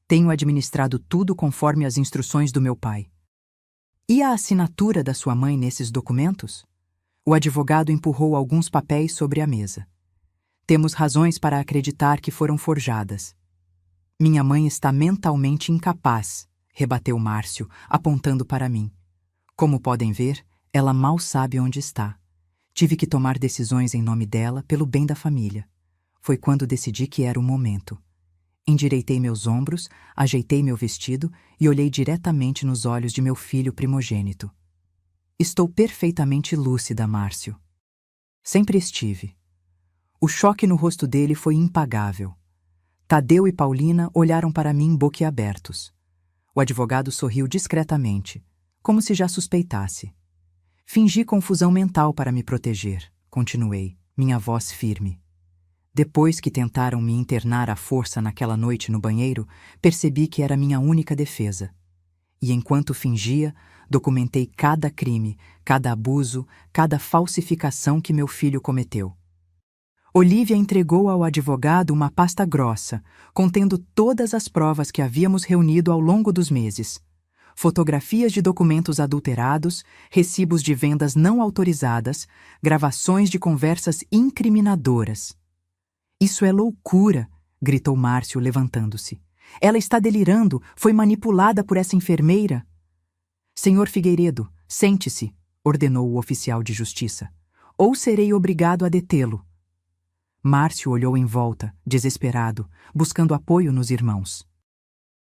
Tenho administrado tudo conforme as instruções do meu pai. E a assinatura da sua mãe nesses documentos? O advogado empurrou alguns papéis sobre a mesa. Temos razões para acreditar que foram forjadas. Minha mãe está mentalmente incapaz, rebateu Márcio, apontando para mim. Como podem ver, ela mal sabe onde está. Tive que tomar decisões em nome dela pelo bem da família. Foi quando decidi que era o momento. Endireitei meus ombros, ajeitei meu vestido e olhei diretamente nos olhos de meu filho primogênito. Estou perfeitamente lúcida, Márcio. Sempre estive. O choque no rosto dele foi impagável. Tadeu e Paulina olharam para mim boquiabertos. O advogado sorriu discretamente, como se já suspeitasse. Fingi confusão mental para me proteger, continuei, minha voz firme. Depois que tentaram me internar à força naquela noite no banheiro, percebi que era minha única defesa. E enquanto fingia, documentei cada crime, cada abuso, cada falsificação que meu filho cometeu. Olívia entregou ao advogado uma pasta grossa, contendo todas as provas que havíamos reunido ao longo dos meses. Fotografias de documentos adulterados, recibos de vendas não autorizadas, gravações de conversas incriminadoras. Isso é loucura, gritou Márcio, levantando-se. Ela está delirando, foi manipulada por essa enfermeira. Senhor Figueiredo, sente-se, ordenou o oficial de justiça. Ou serei obrigado a detê-lo. Márcio olhou em volta, desesperado, buscando apoio nos irmãos.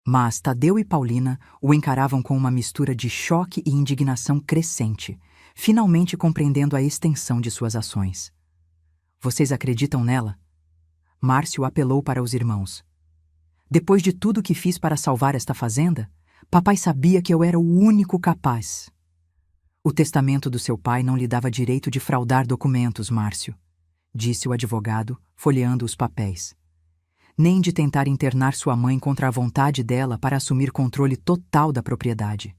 Mas Tadeu e Paulina o encaravam com uma mistura de choque e indignação crescente, finalmente compreendendo a extensão de suas ações. Vocês acreditam nela? Márcio apelou para os irmãos. Depois de tudo que fiz para salvar esta fazenda, papai sabia que eu era o único capaz. O testamento do seu pai não lhe dava direito de fraudar documentos, Márcio, disse o advogado, folheando os papéis. Nem de tentar internar sua mãe contra a vontade dela para assumir controle total da propriedade.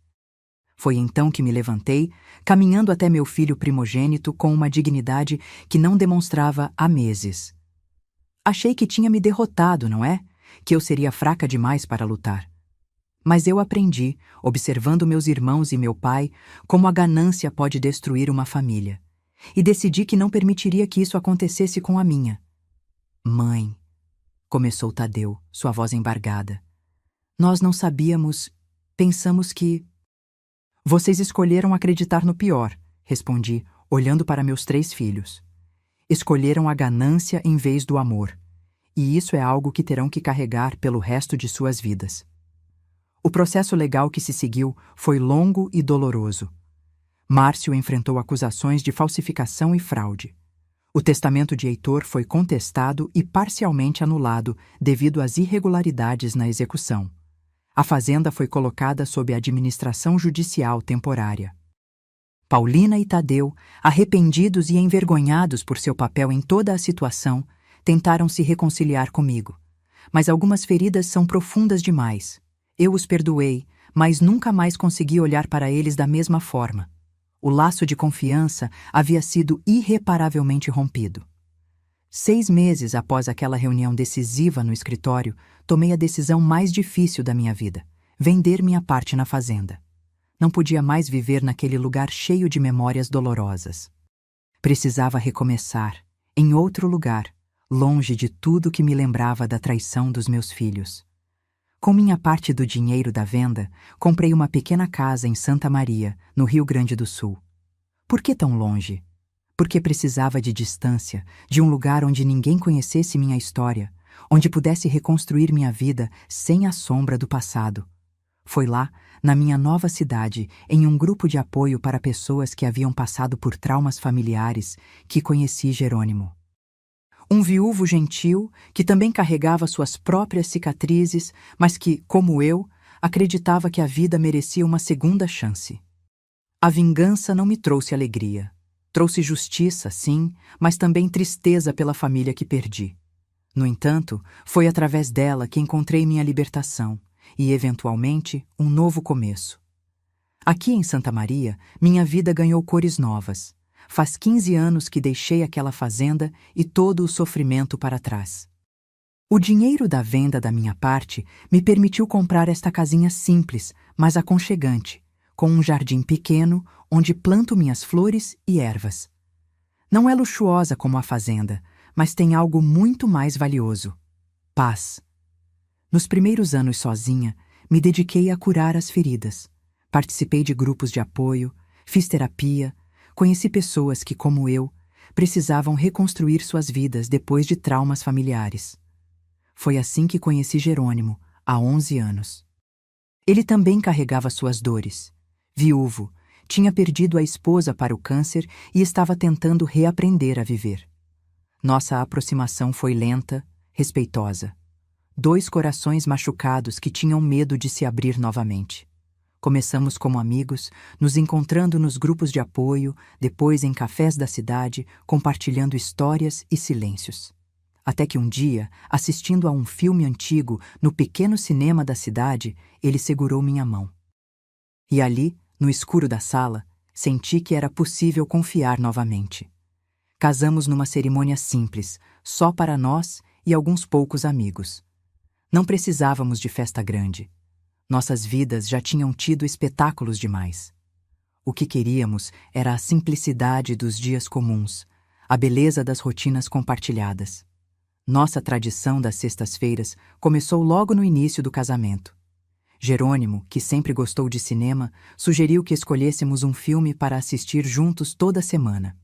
Foi então que me levantei, caminhando até meu filho primogênito com uma dignidade que não demonstrava há meses. Achei que tinha me derrotado, não é? Que eu seria fraca demais para lutar. Mas eu aprendi, observando meus irmãos e meu pai, como a ganância pode destruir uma família. E decidi que não permitiria que isso acontecesse com a minha. Mãe, começou Tadeu, sua voz embargada. Nós não sabíamos, pensamos que... Vocês escolheram acreditar no pior, respondi, olhando para meus 3 filhos. Escolheram a ganância em vez do amor. E isso é algo que terão que carregar pelo resto de suas vidas. O processo legal que se seguiu foi longo e doloroso. Márcio enfrentou acusações de falsificação e fraude. O testamento de Heitor foi contestado e parcialmente anulado devido às irregularidades na execução. A fazenda foi colocada sob administração judicial temporária. Paulina e Tadeu, arrependidos e envergonhados por seu papel em toda a situação, tentaram se reconciliar comigo. Mas algumas feridas são profundas demais. Eu os perdoei, mas nunca mais consegui olhar para eles da mesma forma. O laço de confiança havia sido irreparavelmente rompido. 6 meses após aquela reunião decisiva no escritório, tomei a decisão mais difícil da minha vida: vender minha parte na fazenda. Não podia mais viver naquele lugar cheio de memórias dolorosas. Precisava recomeçar, em outro lugar, longe de tudo que me lembrava da traição dos meus filhos. Com minha parte do dinheiro da venda, comprei uma pequena casa em Santa Maria, no Rio Grande do Sul. Por que tão longe? Porque precisava de distância, de um lugar onde ninguém conhecesse minha história, onde pudesse reconstruir minha vida sem a sombra do passado. Foi lá, na minha nova cidade, em um grupo de apoio para pessoas que haviam passado por traumas familiares, que conheci Jerônimo. Um viúvo gentil, que também carregava suas próprias cicatrizes, mas que, como eu, acreditava que a vida merecia uma segunda chance. A vingança não me trouxe alegria. Trouxe justiça, sim, mas também tristeza pela família que perdi. No entanto, foi através dela que encontrei minha libertação e, eventualmente, um novo começo. Aqui em Santa Maria, minha vida ganhou cores novas. Faz 15 anos que deixei aquela fazenda e todo o sofrimento para trás. O dinheiro da venda da minha parte me permitiu comprar esta casinha simples, mas aconchegante, com um jardim pequeno onde planto minhas flores e ervas. Não é luxuosa como a fazenda, mas tem algo muito mais valioso: paz. Nos primeiros anos sozinha, me dediquei a curar as feridas. Participei de grupos de apoio, fiz terapia, conheci pessoas que, como eu, precisavam reconstruir suas vidas depois de traumas familiares. Foi assim que conheci Jerônimo, há 11 anos. Ele também carregava suas dores. Viúvo, tinha perdido a esposa para o câncer e estava tentando reaprender a viver. Nossa aproximação foi lenta, respeitosa. 2 corações machucados que tinham medo de se abrir novamente. Começamos como amigos, nos encontrando nos grupos de apoio, depois em cafés da cidade, compartilhando histórias e silêncios. Até que um dia, assistindo a um filme antigo no pequeno cinema da cidade, ele segurou minha mão. E ali, no escuro da sala, senti que era possível confiar novamente. Casamos numa cerimônia simples, só para nós e alguns poucos amigos. Não precisávamos de festa grande. Nossas vidas já tinham tido espetáculos demais. O que queríamos era a simplicidade dos dias comuns, a beleza das rotinas compartilhadas. Nossa tradição das sextas-feiras começou logo no início do casamento. Jerônimo, que sempre gostou de cinema, sugeriu que escolhêssemos um filme para assistir juntos toda semana.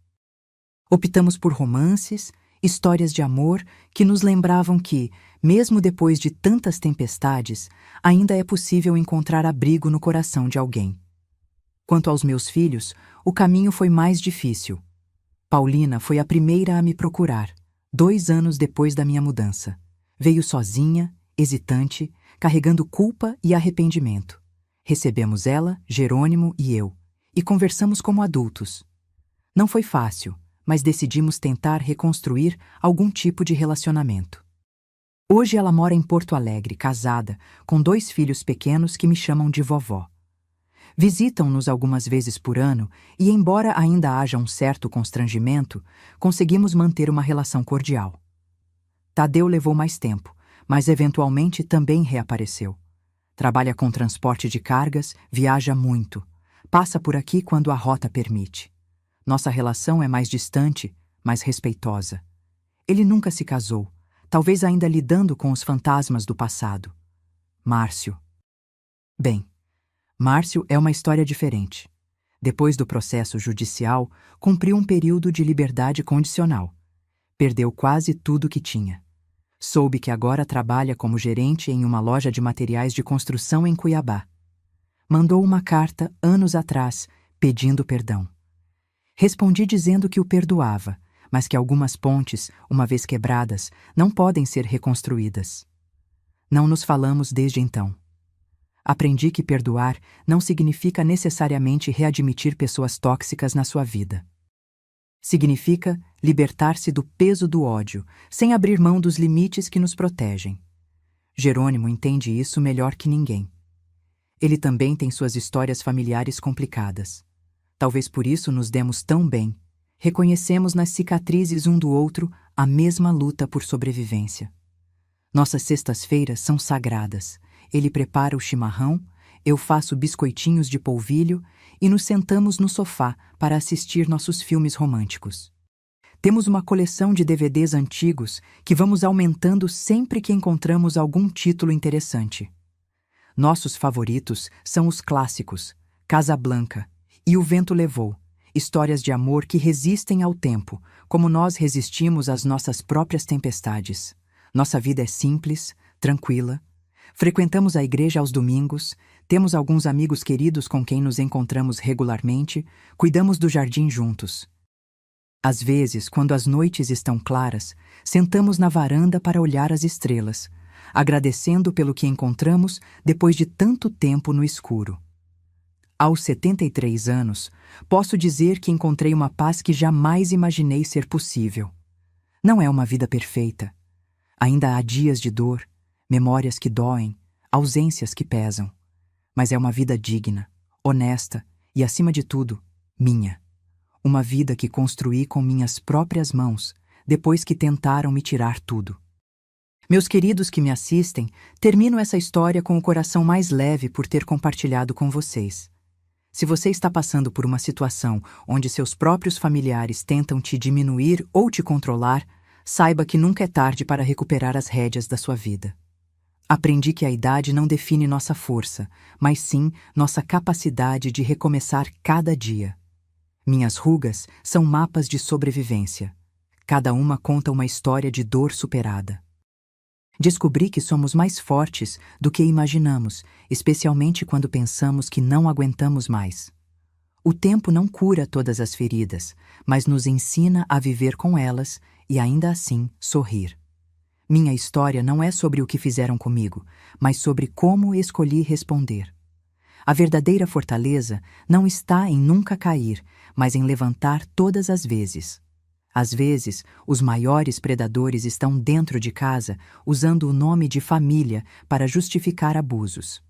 Optamos por romances, histórias de amor que nos lembravam que, mesmo depois de tantas tempestades, ainda é possível encontrar abrigo no coração de alguém. Quanto aos meus filhos, o caminho foi mais difícil. Paulina foi a primeira a me procurar, 2 anos depois da minha mudança. Veio sozinha, hesitante, carregando culpa e arrependimento. Recebemos ela, Jerônimo e eu, e conversamos como adultos. Não foi fácil, mas decidimos tentar reconstruir algum tipo de relacionamento. Hoje ela mora em Porto Alegre, casada, com 2 filhos pequenos que me chamam de vovó. Visitam-nos algumas vezes por ano e, embora ainda haja um certo constrangimento, conseguimos manter uma relação cordial. Tadeu levou mais tempo, mas eventualmente também reapareceu. Trabalha com transporte de cargas, viaja muito. Passa por aqui quando a rota permite. Nossa relação é mais distante, mas respeitosa. Ele nunca se casou, talvez ainda lidando com os fantasmas do passado. Márcio. Bem, Márcio é uma história diferente. Depois do processo judicial, cumpriu um período de liberdade condicional. Perdeu quase tudo que tinha. Soube que agora trabalha como gerente em uma loja de materiais de construção em Cuiabá. Mandou uma carta, anos atrás, pedindo perdão. Respondi dizendo que o perdoava, mas que algumas pontes, uma vez quebradas, não podem ser reconstruídas. Não nos falamos desde então. Aprendi que perdoar não significa necessariamente readmitir pessoas tóxicas na sua vida. Significa libertar-se do peso do ódio, sem abrir mão dos limites que nos protegem. Jerônimo entende isso melhor que ninguém. Ele também tem suas histórias familiares complicadas. Talvez por isso nos demos tão bem. Reconhecemos nas cicatrizes um do outro a mesma luta por sobrevivência. Nossas sextas-feiras são sagradas. Ele prepara o chimarrão, eu faço biscoitinhos de polvilho e nos sentamos no sofá para assistir nossos filmes românticos. Temos uma coleção de DVDs antigos que vamos aumentando sempre que encontramos algum título interessante. Nossos favoritos são os clássicos, Casablanca e O Vento Levou, histórias de amor que resistem ao tempo, como nós resistimos às nossas próprias tempestades. Nossa vida é simples, tranquila. Frequentamos a igreja aos domingos, temos alguns amigos queridos com quem nos encontramos regularmente, cuidamos do jardim juntos. Às vezes, quando as noites estão claras, sentamos na varanda para olhar as estrelas, agradecendo pelo que encontramos depois de tanto tempo no escuro. Aos 73 anos, posso dizer que encontrei uma paz que jamais imaginei ser possível. Não é uma vida perfeita. Ainda há dias de dor, memórias que doem, ausências que pesam. Mas é uma vida digna, honesta e, acima de tudo, minha. Uma vida que construí com minhas próprias mãos, depois que tentaram me tirar tudo. Meus queridos que me assistem, termino essa história com o coração mais leve por ter compartilhado com vocês. Se você está passando por uma situação onde seus próprios familiares tentam te diminuir ou te controlar, saiba que nunca é tarde para recuperar as rédeas da sua vida. Aprendi que a idade não define nossa força, mas sim nossa capacidade de recomeçar cada dia. Minhas rugas são mapas de sobrevivência. Cada uma conta uma história de dor superada. Descobri que somos mais fortes do que imaginamos, especialmente quando pensamos que não aguentamos mais. O tempo não cura todas as feridas, mas nos ensina a viver com elas e ainda assim sorrir. Minha história não é sobre o que fizeram comigo, mas sobre como escolhi responder. A verdadeira fortaleza não está em nunca cair, mas em levantar todas as vezes. Às vezes, os maiores predadores estão dentro de casa, usando o nome de família para justificar abusos.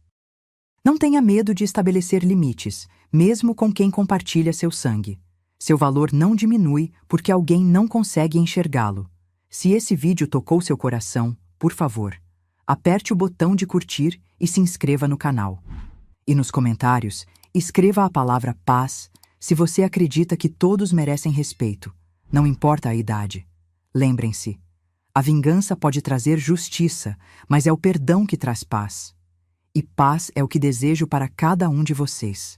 Não tenha medo de estabelecer limites, mesmo com quem compartilha seu sangue. Seu valor não diminui porque alguém não consegue enxergá-lo. Se esse vídeo tocou seu coração, por favor, aperte o botão de curtir e se inscreva no canal. E nos comentários, escreva a palavra paz se você acredita que todos merecem respeito. Não importa a idade. Lembrem-se, a vingança pode trazer justiça, mas é o perdão que traz paz. E paz é o que desejo para cada um de vocês.